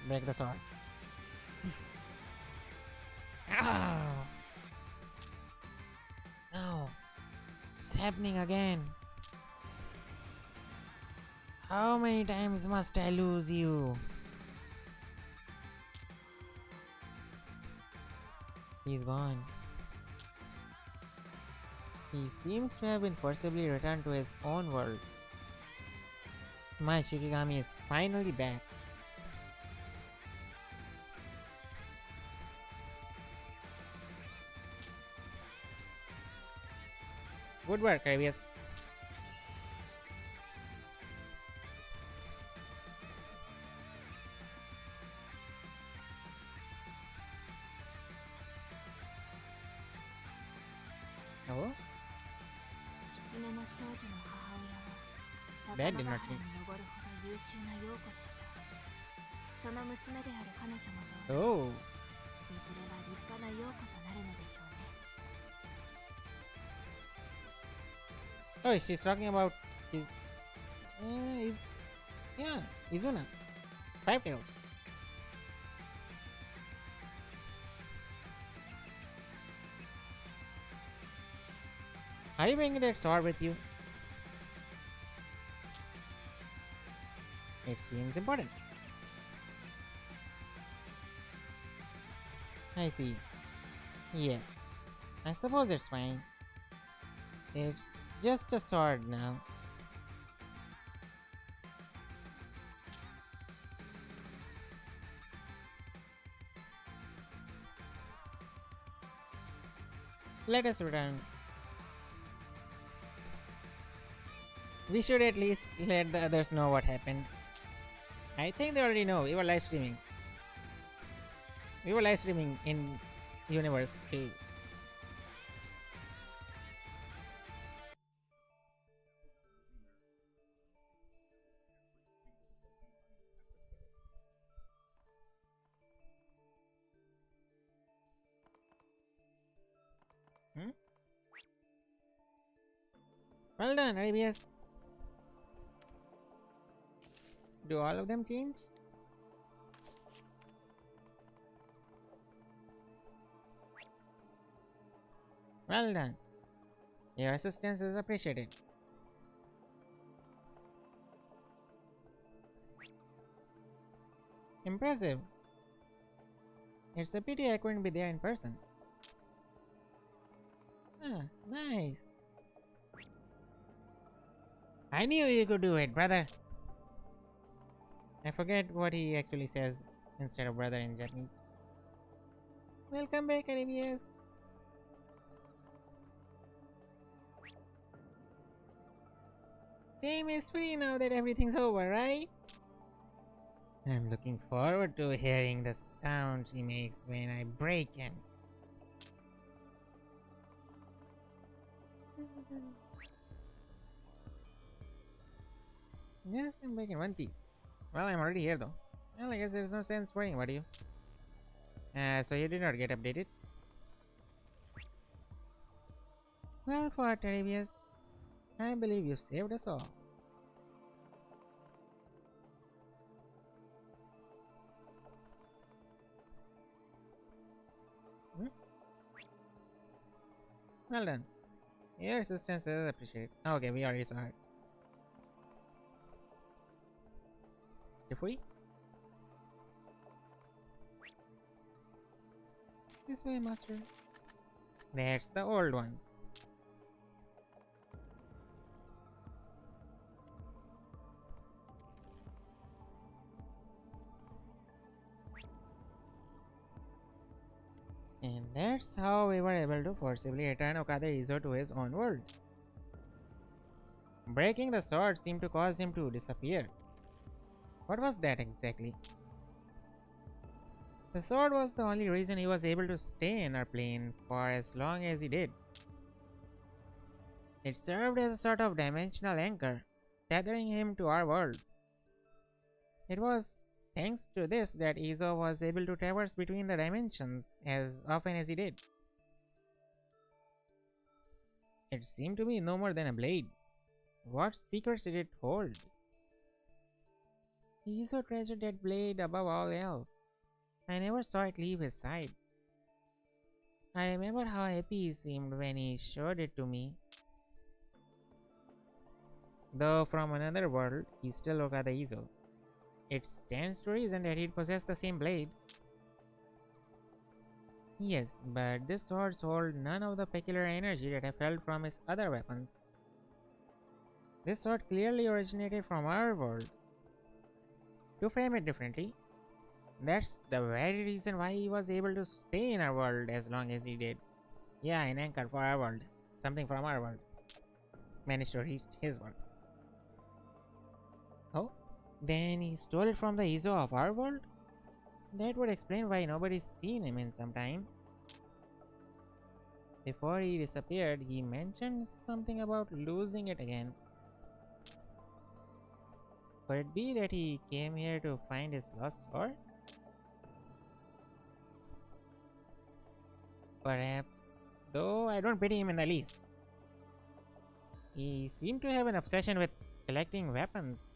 Break the sword. Oh. No. It's happening again. How many times must I lose you? He's gone. He seems to have been forcibly returned to his own world. My Shikigami is finally back. Good work, Arabius. Oh? 狐の少女の母親は That 高 did 野 not ヶ原に登るほど優秀な陽子でした。その娘である彼女も同様 Oh. いずれは立派な陽子となるのでしょうね。 Oh, she's talking about his... yeah, Izuna. Five Tails. Are you bringing that sword with you? It seems important. I see. Yes. I suppose it's fine. It's just a sword now. Let us return. We should at least let the others know what happened. I think they already know. We were live streaming. We were live streaming in universe too. Hmm? Well done, Arabius. Do all of them change? Well done. Your assistance is appreciated. Impressive. It's a pity I couldn't be there in person. Ah, nice. I knew you could do it, brother. I forget what he actually says instead of brother in Japanese. Welcome back, Arabius. Same is free now that everything's over, right? I'm looking forward to hearing the sound he makes when I break him. Yes, I'm back in one piece. Well, I'm already here though. Well, I guess there's no sense worrying about you. So you did not get updated. Well fought, Arabius. I believe you saved us all. Hmm? Well done. Your assistance is appreciated. Okay, we already saw it. Jeffrey? This way, master. That's the old ones. And that's how we were able to forcibly return Okada Izo to his own world. Breaking the sword seemed to cause him to disappear. What was that exactly? The sword was the only reason he was able to stay in our plane for as long as he did. It served as a sort of dimensional anchor, tethering him to our world. It was thanks to this that Izo was able to traverse between the dimensions as often as he did. It seemed to be no more than a blade. What secrets did it hold? Izo treasured that blade above all else. I never saw it leave his side. I remember how happy he seemed when he showed it to me. Though from another world, he still Okada Izo. It stands to reason that he'd possess the same blade. Yes, but this swords hold none of the peculiar energy that I felt from his other weapons. This sword clearly originated from our world. To frame it differently, that's the very reason why he was able to stay in our world as long as he did. Yeah, an anchor for our world. Something from our world. Managed to reach his world. Oh, then he stole it from the Izo of our world? That would explain why nobody's seen him in some time. Before he disappeared, he mentioned something about losing it again. Could it be that he came here to find his lost sword? Perhaps, though I don't pity him in the least. He seemed to have an obsession with collecting weapons.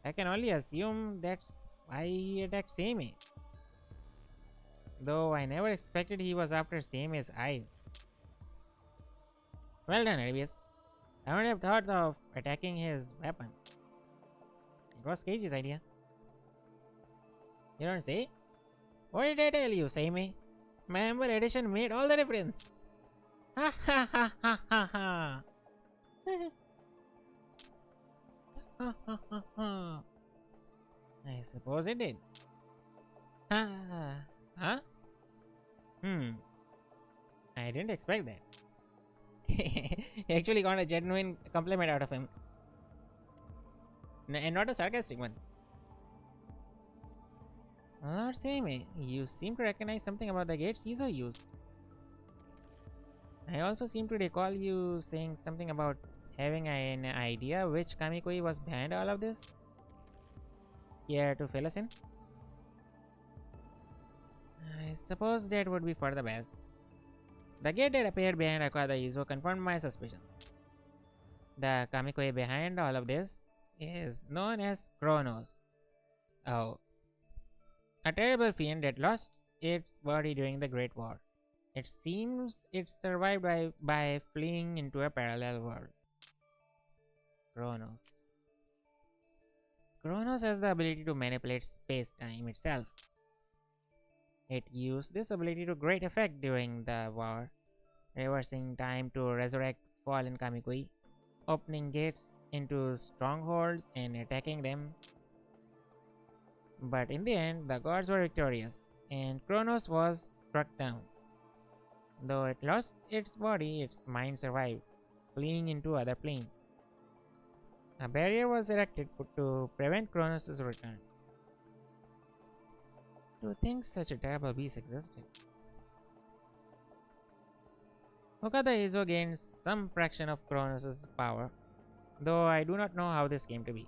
I can only assume that's why he attacked Seimei. Though I never expected he was after Seimei's eyes. Well done, Arabius. I would have thought of attacking his weapon. It was Cage's idea. You don't say? What did I tell you, Seimei? My Amber edition made all the difference. Ha ha ha ha ha ha. Ha ha ha ha. I suppose it did. Ha ha. Huh? I didn't expect that. He actually got a genuine compliment out of him. And not a sarcastic one. Lord Seimei, you seem to recognize something about the gates Izo used. I also seem to recall you saying something about having an idea which Kamikoi was behind all of this. Care to fill us in? I suppose that would be for the best. The gate that appeared behind Okada Izo confirmed my suspicions. The Kamikoi behind all of this is known as Kronos. Oh, a terrible fiend that lost its body during the Great War. It seems it survived by fleeing into a parallel world. Kronos. Kronos has the ability to manipulate space-time itself. It used this ability to great effect during the war, reversing time to resurrect fallen Kamikoi, opening gates into strongholds and attacking them. But in the end, the gods were victorious, and Kronos was struck down. Though it lost its body, its mind survived, fleeing into other planes. A barrier was erected to prevent Kronos' return. To think such a terrible beast existed. Okada Izo gained some fraction of Kronos' power, though I do not know how this came to be.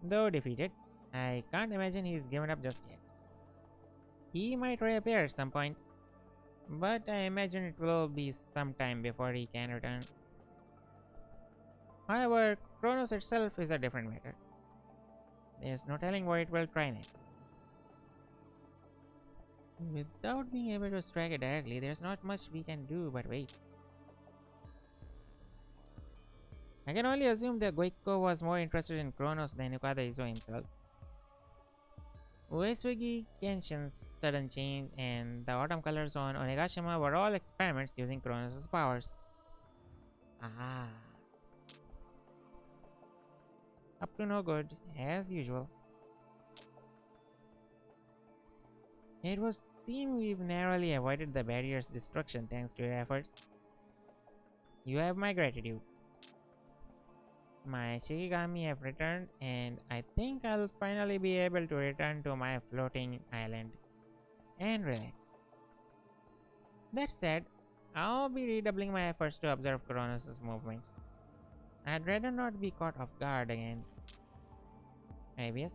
Though defeated, I can't imagine he's given up just yet. He might reappear at some point, but I imagine it will be some time before he can return. However, Kronos itself is a different matter. There's no telling what it will try next. Without being able to strike it directly, there's not much we can do but wait. I can only assume that Goiko was more interested in Kronos than Okada Izo himself. Uesugi Kenshin's sudden change and the autumn colors on Onigashima were all experiments using Kronos' powers. Ah. Up to no good, as usual. It would seem we've narrowly avoided the barrier's destruction thanks to your efforts. You have my gratitude. My Shikigami have returned, and I think I'll finally be able to return to my floating island and relax. That said, I'll be redoubling my efforts to observe Kronos' movements. I'd rather not be caught off guard again. Maybe.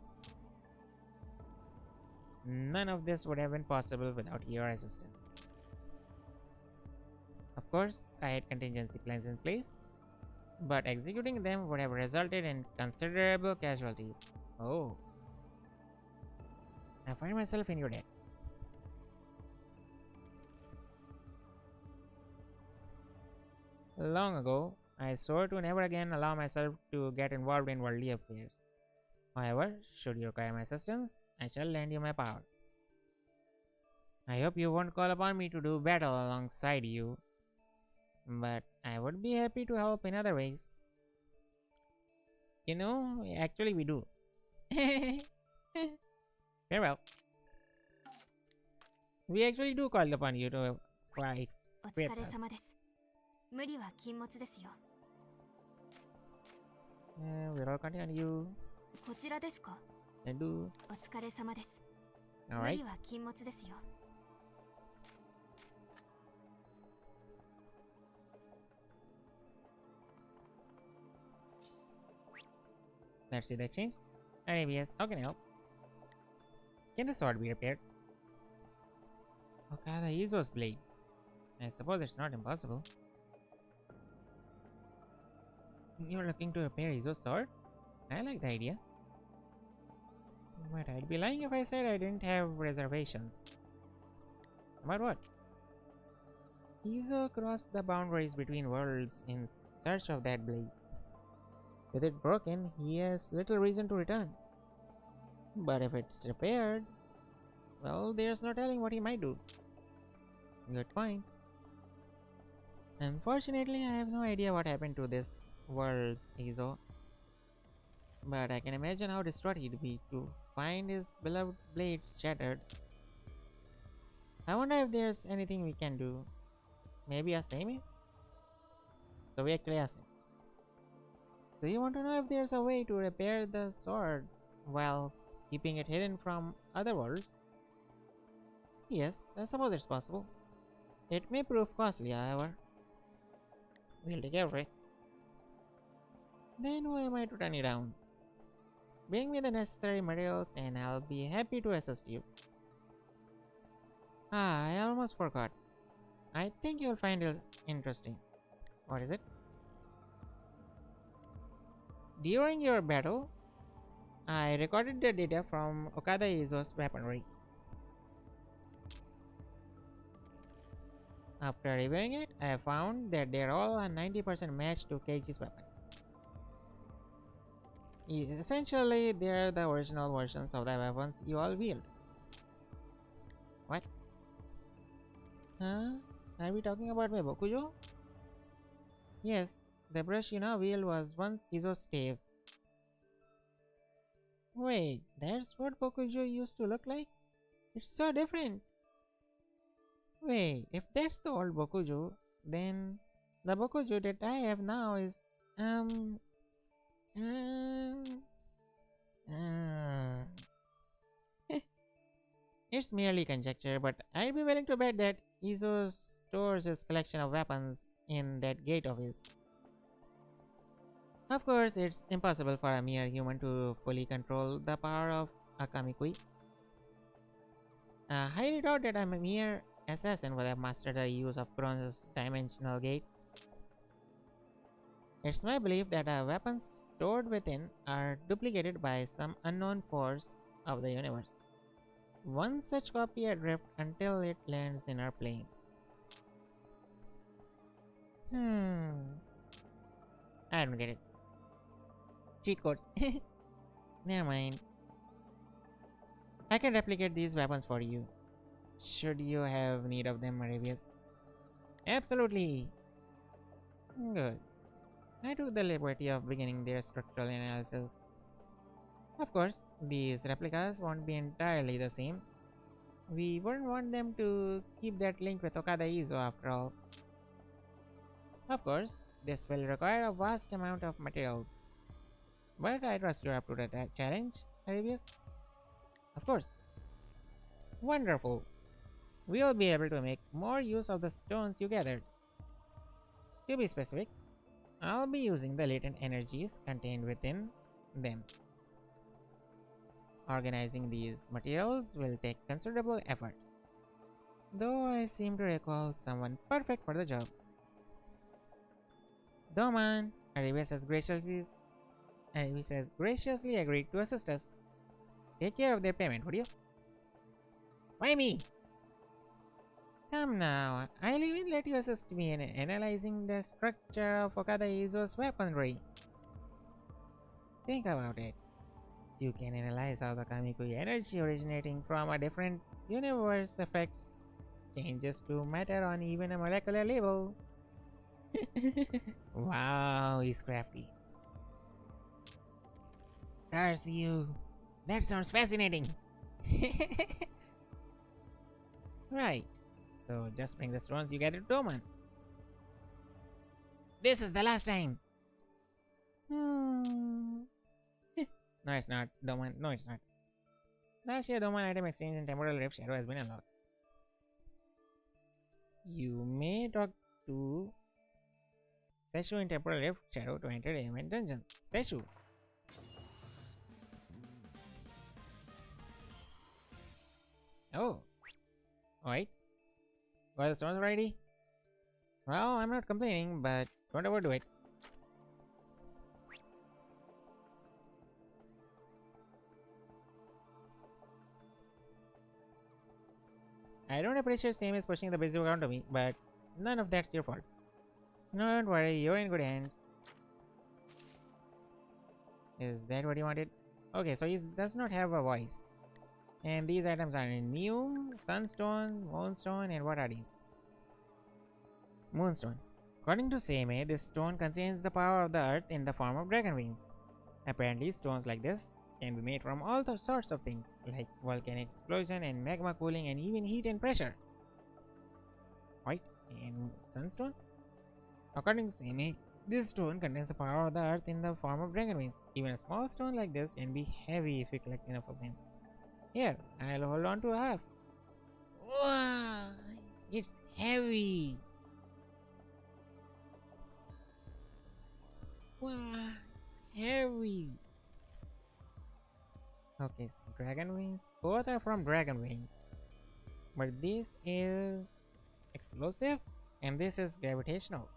None of this would have been possible without your assistance. Of course, I had contingency plans in place, but executing them would have resulted in considerable casualties. Oh. I find myself in your debt. Long ago, I swore to never again allow myself to get involved in worldly affairs. However, should you require my assistance, I shall lend you my power. I hope you won't call upon me to do battle alongside you, but I would be happy to help in other ways. You know, actually we do. Farewell. We actually do call upon you to fight お with 疲れ us. 様です。無理は禁物ですよ。 We'll all count on you. こちらですか？ I do. お疲れ様です。無 Alright. 理は禁物ですよ。 Let's see the exchange. Arabias, how can I help? Can the sword be repaired? Okay, the Izo's blade. I suppose it's not impossible. You're looking to repair Izo's sword? I like the idea. But I'd be lying if I said I didn't have reservations. About what? Izo crossed the boundaries between worlds in search of that blade. With it broken, he has little reason to return. But if it's repaired, well, there's no telling what he might do. Good point. Unfortunately, I have no idea what happened to this world's Izo. But I can imagine how distraught he'd be to find his beloved blade shattered. I wonder if there's anything we can do. Maybe ask Amy? So we actually asked him. So you want to know if there's a way to repair the sword while keeping it hidden from other worlds? Yes, I suppose it's possible. It may prove costly, however. We'll take care of it. Then who am I to turn you down? Bring me the necessary materials and I'll be happy to assist you. Ah, I almost forgot. I think you'll find this interesting. What is it? During your battle, I recorded the data from Okada Izo's weaponry. After reviewing it, I found that they're all a 90% match to Keiji's weapon. Essentially, they're the original versions of the weapons you all wield. What? Huh? Are we talking about my Bokujo? Yes, the brush you now wield was once Izo's stave. Wait, that's what Bokujo used to look like? It's so different. Wait, if that's the old Bokujo, then the Bokujo that I have now is, um, it's merely conjecture, but I'd be willing to bet that Izo stores his collection of weapons in that gate of his. Of course, it's impossible for a mere human to fully control the power of a Kamikui. I highly doubt that a mere assassin would have mastered the use of Kronos' dimensional gate. It's my belief that the weapons stored within are duplicated by some unknown force of the universe. One such copy adrift until it lands in our plane. I don't get it. Cheat codes. Never mind. I can replicate these weapons for you, should you have need of them, Arabius. Absolutely. Good. I took the liberty of beginning their structural analysis. Of course, these replicas won't be entirely the same, We wouldn't want them to keep that link with Okada Izo after all. Of course, this will require a vast amount of materials. But I trust you're up to the challenge, Arabius. Of course. Wonderful. We'll be able to make more use of the stones you gathered. To be specific, I'll be using the latent energies contained within them. Organizing these materials will take considerable effort, though I seem to recall someone perfect for the job. Doman, Arabius has graciously agreed to assist us. Take care of their payment, would you? Why me? Come now, I'll even let you assist me in analyzing the structure of Okada Izo's weaponry. Think about it. You can analyze how the Kamikui energy originating from a different universe affects changes to matter on even a molecular level. Wow, he's crafty. Curse you. That sounds fascinating. Right. So just bring the stones you get to Doman. This is the last time. Hmm. No, it's not. Doman. No, it's not. Last year, Doman item exchange in Temporal Rift Shadow has been unlocked. You may talk to Seshu in Temporal Rift Shadow to enter event dungeons. Seshu. Oh. Alright. Got the stones already? Well, I'm not complaining, but don't overdo it. I don't appreciate Sam is pushing the busy work onto me, but none of that's your fault. Don't worry, you're in good hands. Is that what you wanted? Okay, so he does not have a voice. And these items are new, Sunstone, Moonstone, and what are these? Moonstone. According to Seimei, this stone contains the power of the earth in the form of dragon wings. Apparently, stones like this can be made from all sorts of things, like volcanic explosion and magma cooling and even heat and pressure. Right? And Sunstone? According to Seimei, this stone contains the power of the earth in the form of dragon wings. Even a small stone like this can be heavy if you collect enough of them. Here, I'll hold on to half. Wow, it's heavy. Wow, it's heavy. Okay, so dragon wings. Both are from dragon wings. But this is explosive and this is gravitational.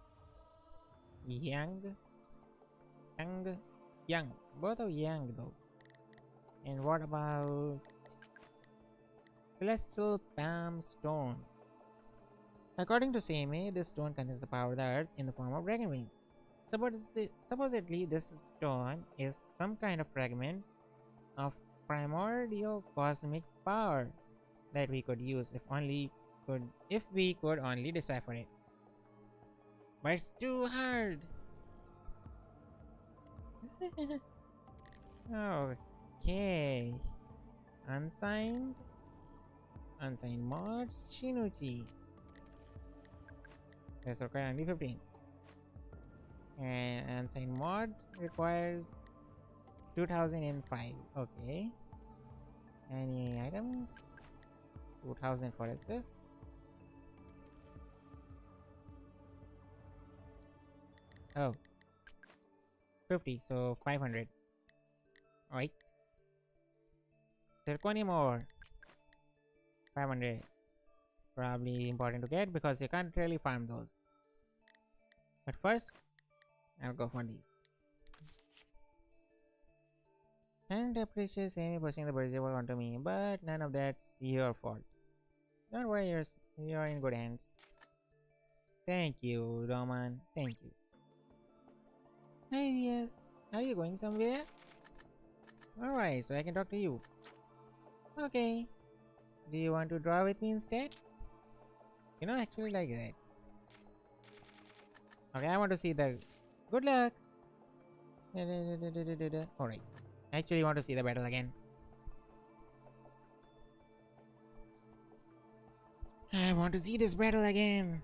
Yang. Both are yang though. And what about Celestial Palm Stone? According to Seimei, this stone contains the power of the earth in the form of dragon wings. Supposedly, this stone is some kind of fragment of primordial cosmic power that we could use if we could only decipher it. But it's too hard. Okay. Unsigned mod Shinuchi. That's required only 15. And unsigned mod requires 2005. Okay. Any items? 2000 for this. Oh. 50, so 500. Alright. Zirconium ore. 500. Probably important to get because you can't really farm those. But first, I'll go for these. And appreciate Amy pushing the bridge over onto me, but none of that's your fault. Don't worry, you're in good hands. Thank you, Roman. Thank you. Hi, yes. Are you going somewhere? Alright, so I can talk to you. Okay. Do you want to draw with me instead? You know, actually like that. Okay, I want to see the... Good luck! Alright. I actually want to see the battle again. want to see this battle again.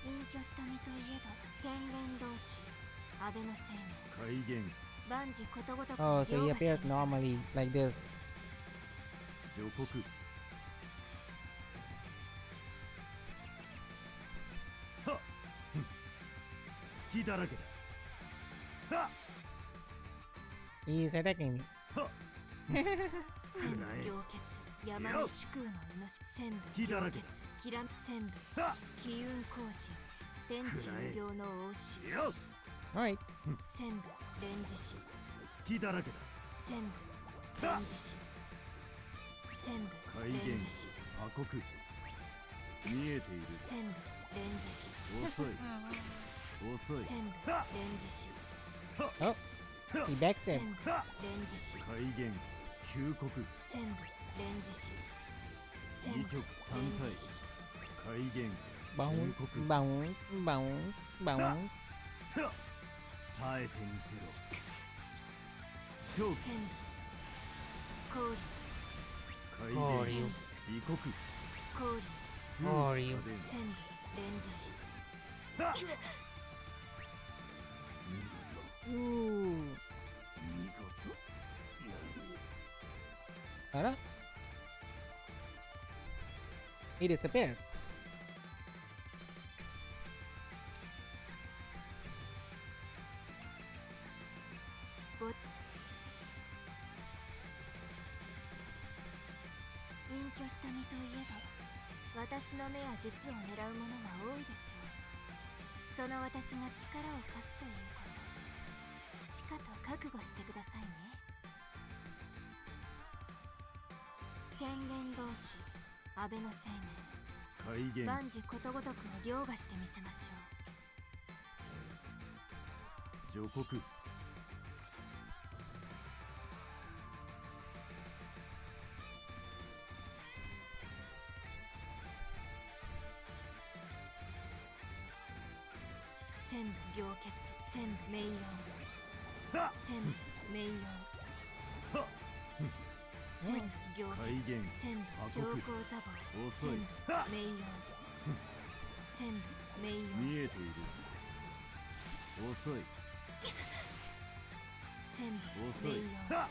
隠居した身といえど天元同士安倍の生命改元万事ことごとく Oh, so he 凌駕して appears みせましょう normally like this. 上国はっ隙だらけだはっ He is attacking me. はっ千部行血山の主空の命千部行血キラ千部はっ気運行進天地無行の王子よっ Alright. 千部連獅子隙だらけだ千部連獅子千部改連元獅子破国見えている千部連獅子遅い遅い千部連獅子 Oh, he backstabbed. 千部連獅子改元旧国千部連獅子千部二極三体連獅子改元 Bounce, 旧国 bounce, bounce, bounce. 耐えてみせろ狂気千部氷改 Or 元 you, 異国 氷 or you. 千部連獅子 Ooh. 見事 Alright. He disappears. ぼ隠居した身といえど私の目や術を狙う者が多いでしょう。その私が力を貸すということしかと覚悟してくださいね。権限同士安倍の生改元命万事ことごとくを凌駕してみせましょう。上国 千部行血千部名誉はっ千部名誉はっ千部行血改元千部上皇座帽遅い千部はっ名誉千部名誉見えている遅い千部遅い名誉はっ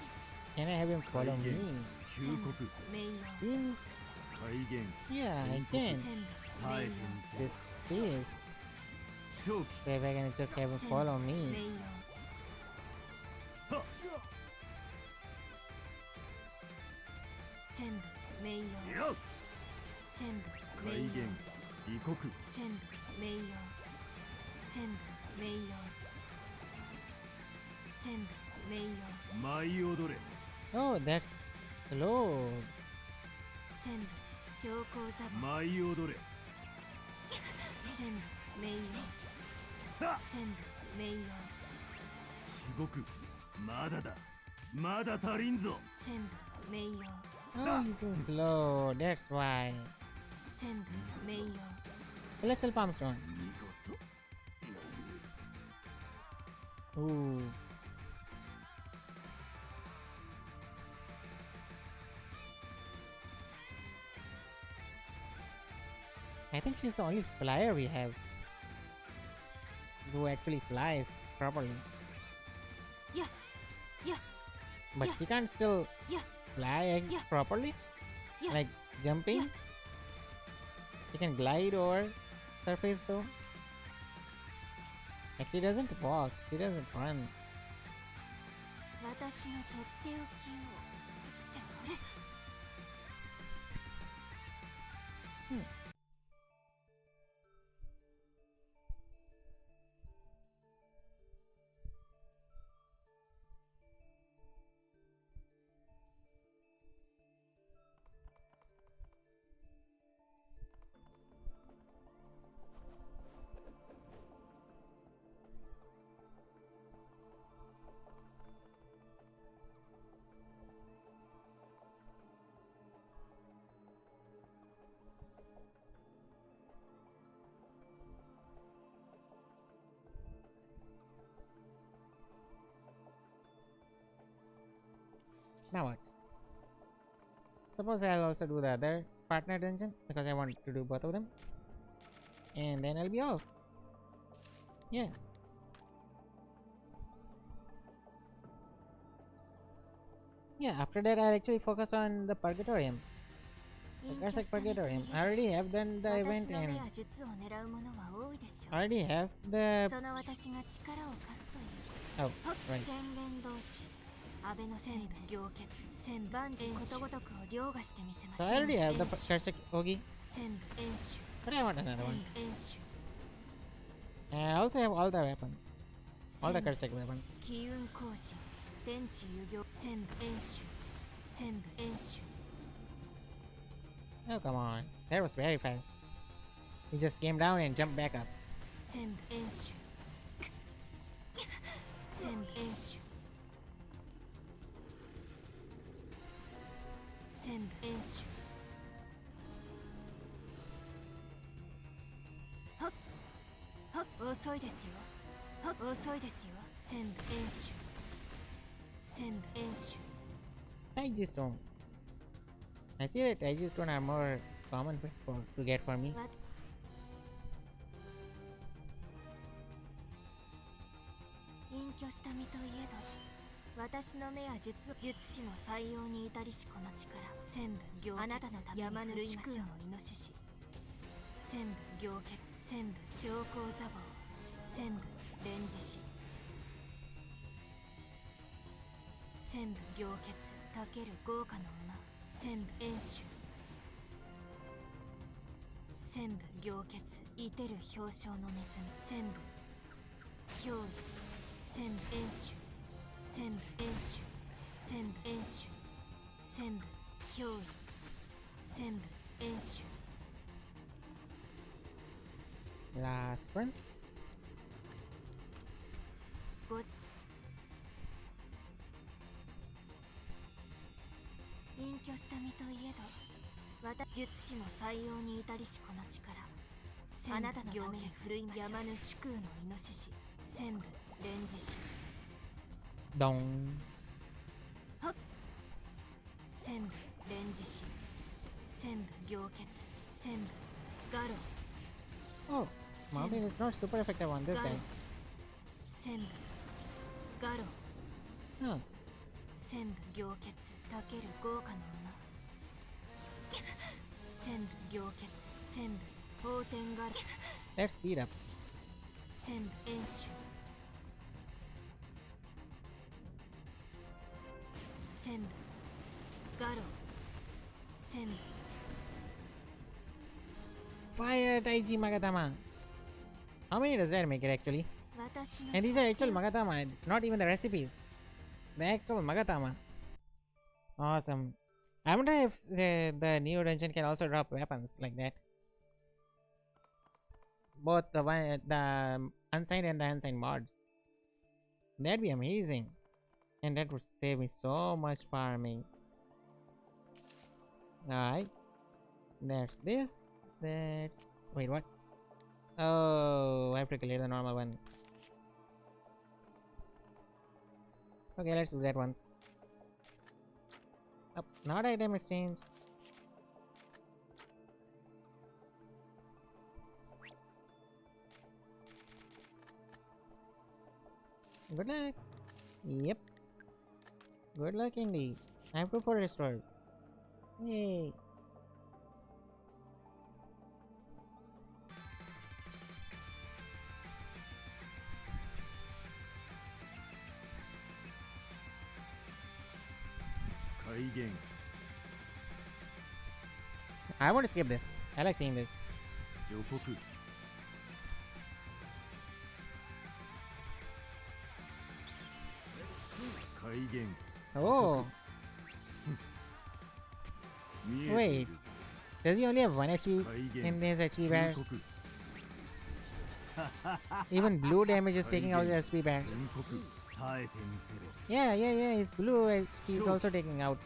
Can I have him follow me? 旧国名誉 Seems, 改元 yeah, I 千 can. 部耐え名てみ This space. せ狂気 So if I can just have him follow 誉 me. 名誉はっ千部名誉よっ千部名改誉元異国千部名誉千部名誉千部名誉舞い踊れ Oh, that's slow. 千部上皇座帽舞い踊れ千部名誉はっ千部名誉至極まだだまだ足りんぞ千部名誉 Oh, he's so slow. That's why. 千部名誉 Celestial Palm Stone. 見事 Ooh. I think she's the only flyer we have who actually flies properly. Yeah, yeah, But yeah. she can't still Yeah. fly Yeah. properly? Yeah. Like jumping? Yeah. She can glide over surface though? Like she doesn't walk, she doesn't run. 私のとっておきをってあれ Now what? Suppose I'll also do the other partner dungeon because I want to do both of them. And then I'll be off. Yeah. Yeah, after that I'll actually focus on the Purgatorium. The Cursed Purgatorium. I already have done the event and I already have the... Oh, right. So I already have the Cursed Ogi. But I want another one. And I also have all the weapons. All the Cursed weapons. Oh, come on. That was very fast. He just came down and jumped back up. Taiji Stone. I see that Taiji Stone are more common to get for me. 隠居した身といえど私の目は術師の採用に至りしこの力千部行血あなたのために山の主空のイノシシ千部行血千部長江座棒千部連獅子千部行血たける豪華の馬千部遠州千部行血射てる氷晶のネズミ千部憑依千部遠州千部遠州千部遠州千部憑依千部遠州 Last one. 隠居した身といえど私術師の採用に至りしこの力あなたのために振るいましょう山主空のイノシシ千部連獅子 Dong. 千部連獅子千部行血千部ガロ Oh, Mountain is not super effective on this guy. 千部ガロ Huh. 千部行血たける豪華の馬千部行血千部宝天ガロ Let's speed up. 千部遠州千部ガロ千部 Fire Taiji Magatama. How many does that make it actually? 私の And these are actual Magatama, not even the recipes. The actual Magatama. Awesome. I wonder if the Neo Dungeon can also drop weapons like that. Both the unsigned and the unsigned mods. That'd be amazing. And that would save me so much farming. Alright. There's this. That's... Wait, what? Oh, I have to clear the normal one. Okay, let's do that once. Up, not item exchange. Good luck. Yep. Good luck indeed. I have 2 forest stores. Yay. I want to skip this. I like seeing this. Oh. Wait. Does he only have 1 HP in his HP bars? Even blue damage is taking out the HP bars. Yeah. His blue HP is also taking out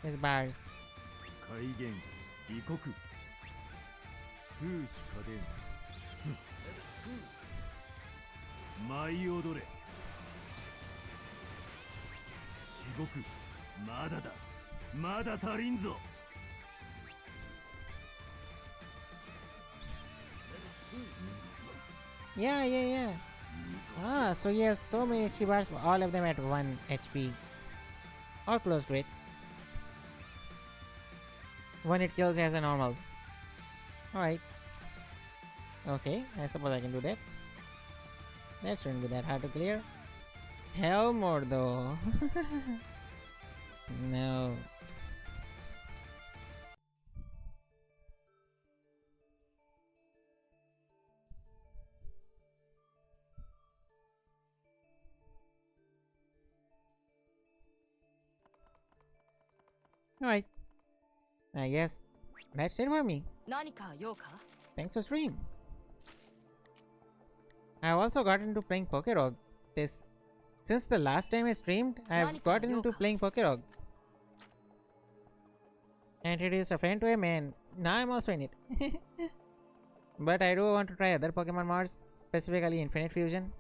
his bars. Yeah, yeah, yeah. Ah, so he has so many HP bars, all of them at 1 HP. Or close to it. One it kills as a normal. Alright. Okay, I suppose I can do that. That shouldn't be that hard to clear. Hell more though. No. Alright. I guess that's it for me. 何か用か Thanks for stream. I've also gotten into playing Pokérog. This since the last time I streamed, I've gotten into playing Pokérog. And it is a friend to a man. Now I'm also in it. But I do want to try other Pokemon mods, specifically Infinite Fusion.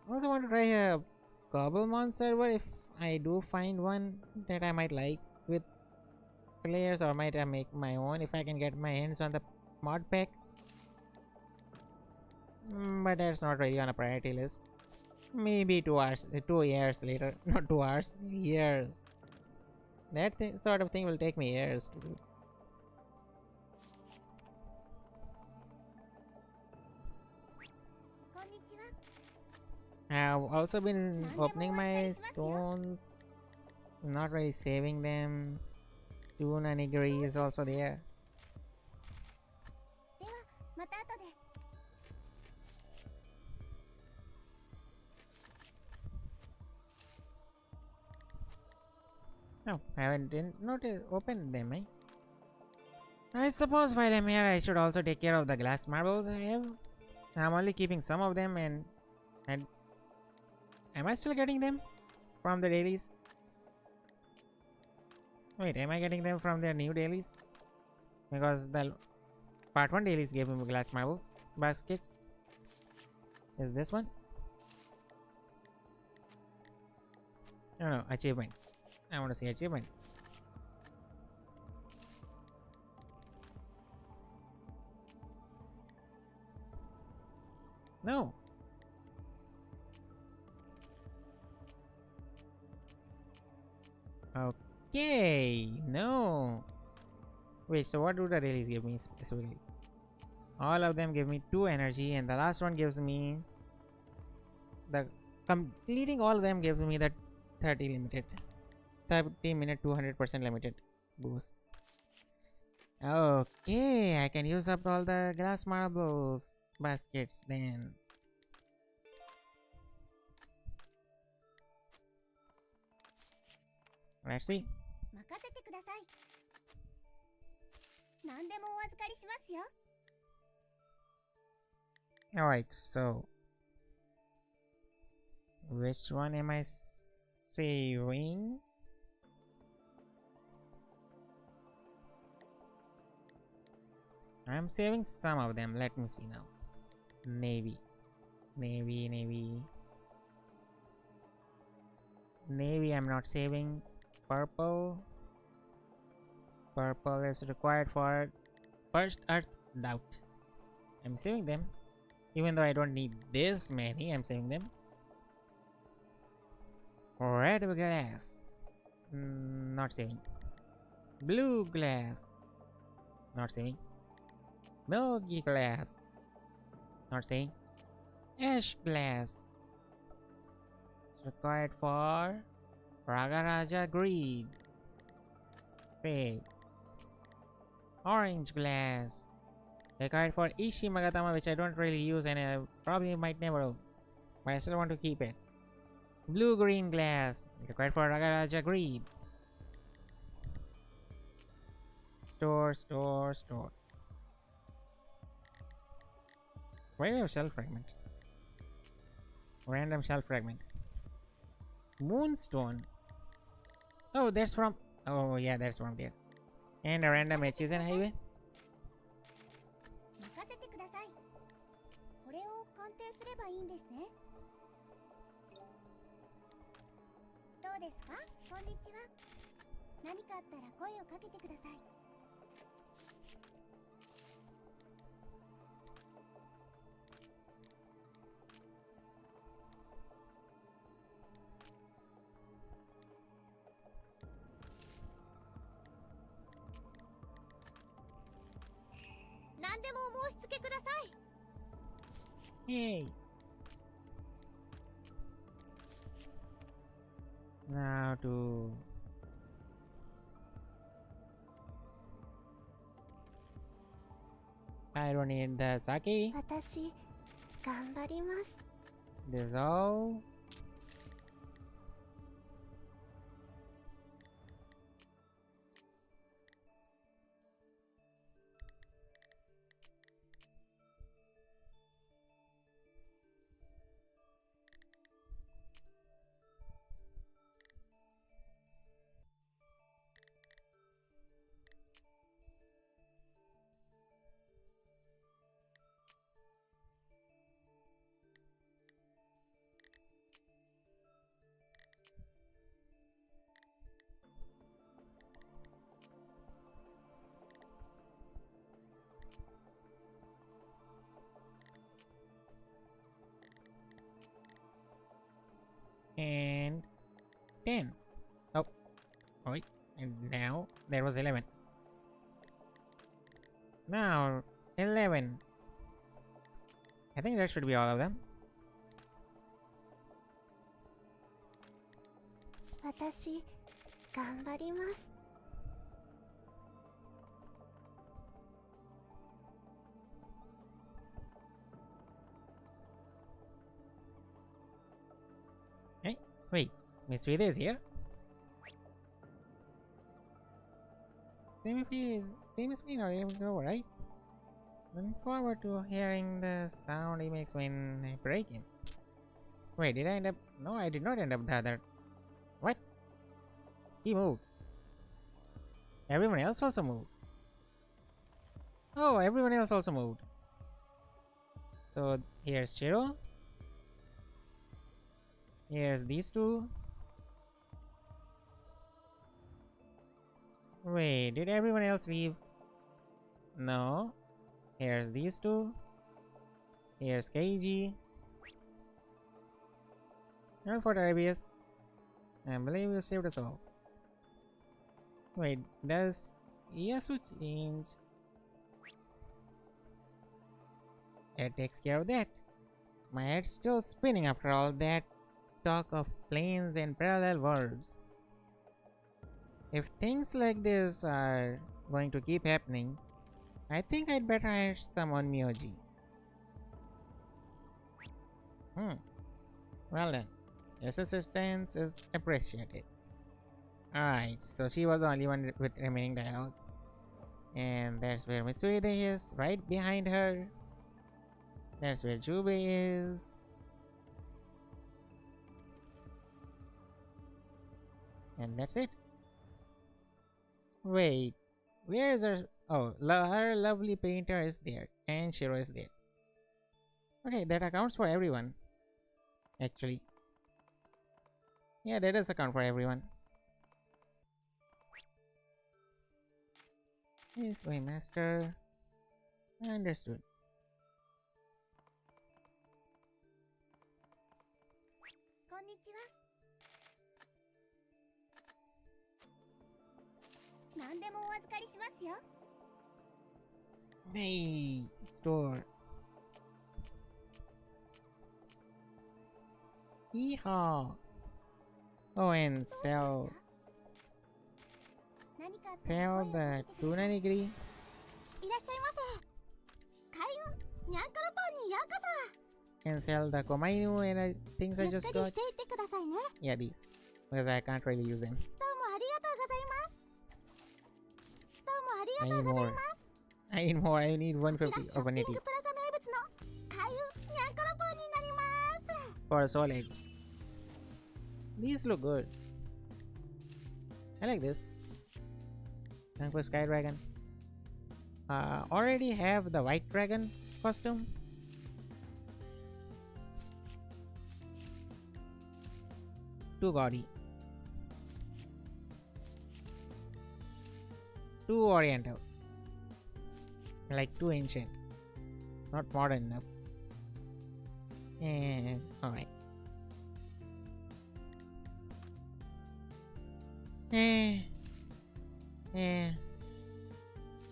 I also want to try a Gobblemon server if I do find one that I might like with players, or might I make my own if I can get my hands on the mod pack. But that's not really on a priority list. Maybe 2 hours, 2 years later. Not 2 hours, years. That sort of thing will take me years to do. I've also been opening my stones, not really saving them. Two Onigiri is also there. ではまた後で No, I haven't didn't notice open them, eh? I suppose while I'm here, I should also take care of the glass marbles I have. I'm only keeping some of them, and am I still getting them from the dailies? Wait, am I getting them from their new dailies? Because the part 1 dailies gave me glass marbles baskets. Is this one? No, achievements. I want to see achievements. No. Okay, no. Wait, so what do the dailies give me specifically? All of them give me 2 energy, and the last one gives me the completing all of them gives me the 30 limited 30-minute 200% limited boost. Okay, I can use up all the glass marbles baskets then. Let's see. 任せてください何でもお預かりしますよ Alright, so which one am I saving? I'm saving some of them. Let me see now. Navy. Navy I'm not saving. Purple is required for First Earth Doubt. I'm saving them. Even though I don't need this many, I'm saving them. Red glass. Not saving. Blue glass. Not saving. Milky glass. Not saving. Ash glass. It's required for Ragaraja Greed. Save. Orange glass. Required for Ishi Magatama, which I don't really use and I probably might never, but I still want to keep it. Blue green glass. Required for Ragaraja Greed. Store. Why do I have shell fragment? Random shell fragment. Moonstone. Oh, that's from. Oh, yeah, that's from there. And a random H's and highway. 任せてくださいこれを鑑定すればいいんですねどうですかこんにちは何かあったら声をかけてくださいでもお申し付けください。 Hey. Now to I don't need the sake. 私頑張ります。 Dissolve. And 10. Oh, wait. And now there was 11. Now 11. I think that should be all of them. 私頑張ります。 Hey, wait. Miss Vida is here? Same as me, not able to, right? Looking forward to hearing the sound he makes when I break him. Wait, did I end up? No, I did not end up the other. What? He moved. Everyone else also moved. Oh, everyone else also moved. So here's Shiro. Here's these two. Wait, did everyone else leave? No. Here's these two. Here's Keiji. Well, for the IBS. I believe you saved us all. Wait, does Iyasu change? That takes care of that. My head's still spinning after all that talk of planes and parallel worlds. If things like this are going to keep happening, I think I'd better hire someone Myoji. Well then, your assistance is appreciated. Alright, so she was the only one with remaining dialogue. And that's where Mitsuhide is, right behind her. That's where Jubei is. And that's it. Wait, where is her? Oh, her lovely painter is there. And Shiro is there. Okay, that accounts for everyone. Actually. Yeah, that does account for everyone. Yes, my master. Understood. こんにちは。何でもお預かりしますよ。 Hey, store. Yeehaw. Oh, and sell 何かあったら声を the かけてください。 tuna nigiri いらっしゃいませ。開運にゃんころパンにようこそ。 and sell the komainu and things I ゆっくり just し got. ていってくださいね。 Yeah, these. Because I can't really use them. どうもありがとうございます。どうもあり I がと need うござ more. います。 I need more. I need こちら 150 ショ or ッピング 180 プラザ名物の開運にゃんころパンになります。 for soul eggs. These look good. I like this. Thank for Sky Dragon. Already have the White Dragon costume. Too gaudy. Too oriental. Like too ancient. Not modern enough. And alright.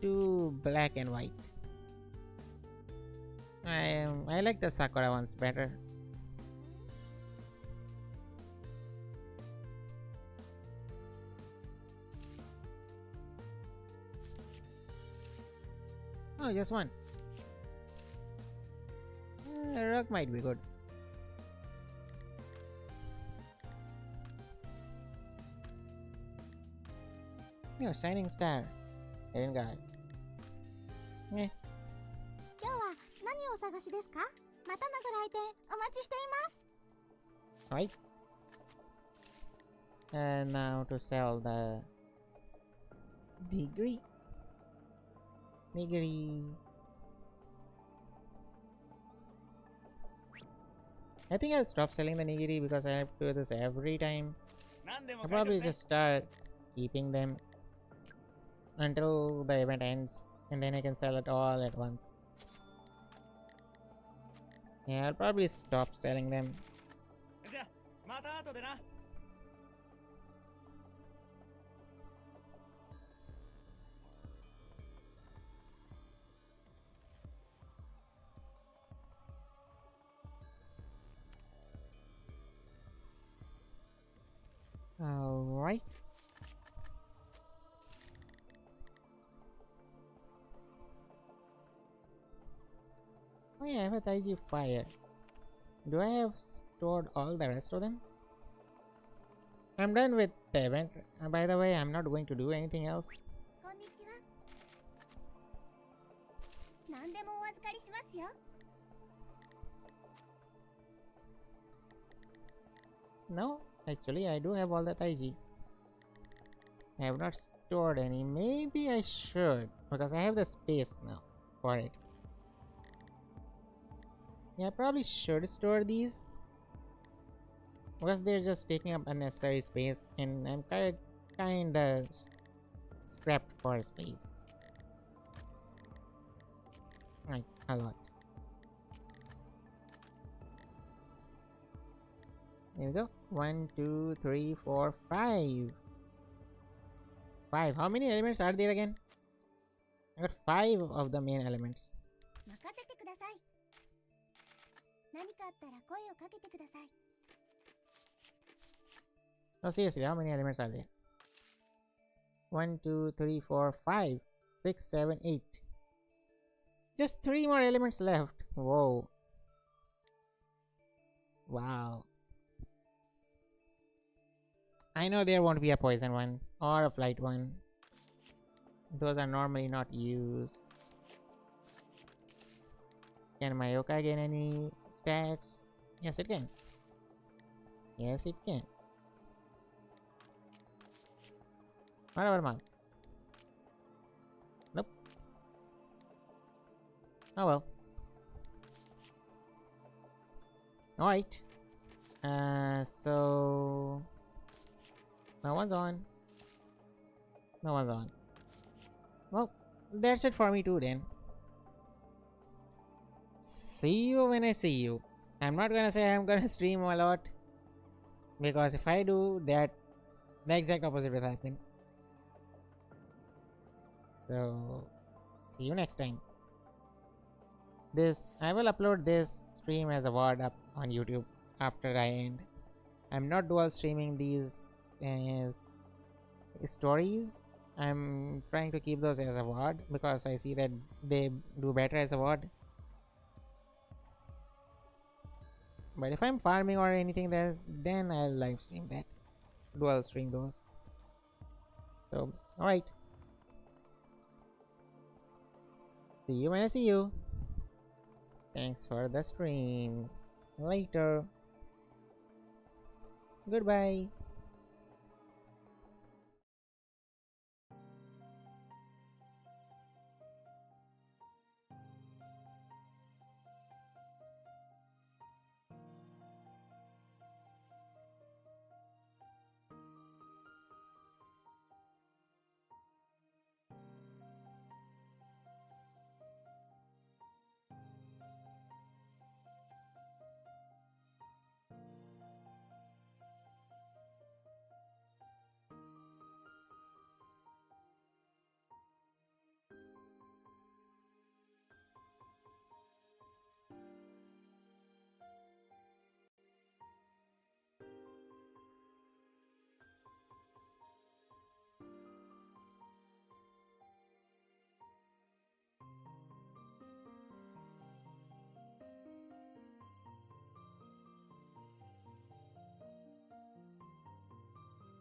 Too black and white. I like the Sakura ones better. Oh, just one. Rock might be good. Yeah, shining star. Hidden guy. Eh. 今日は何をお探しですか？またのご来店お待ちしています。 Right. And now to sell the degree. Nigiri. I think I'll stop selling the nigiri because I have to do this every time. I'll probably just start keeping them until the event ends and then I can sell it all at once. Yeah, I'll probably stop selling them. Alright. Oh yeah, I have a Taiji fire. Do I have stored all the rest of them? I'm done with the event. By the way, I'm not going to do anything else. こんにちは。何でもお預かりしますよ。 No, actually I do have all the Taijis. I have not stored any. Maybe I should because I have the space now for it. Yeah, I probably should store these because they're just taking up unnecessary space and I'm kinda strapped for space. Like a lot. There we go. 1, 2, 3, 4, 5. 5. How many elements are there again? I got 5 of the main elements. 任せてください。何かあったら声をかけてください。 No, seriously, how many elements are there? 1, 2, 3, 4, 5, 6, 7, 8. Just 3 more elements left. Whoa. Wow. I know there won't be a poison one or a flight one. Those are normally not used. Can Mayoka gain any stats? Yes, it can. Yes, it can. What about Monk? Nope. Oh well. Alright. So... No one's on. No one's on. Well, that's it for me too then. See you when I see you. I'm not gonna say I'm gonna stream a lot, because if I do that, the exact opposite will happen. So see you next time. I will upload this stream as a VOD up on YouTube after I end. I'm not dual streaming these as stories. I'm trying to keep those as a VOD because I see that they do better as a VOD. But if I'm farming or anything, then I'll live stream that. Dual stream those. So alright. See you when I see you. Thanks for the stream. Later. Goodbye.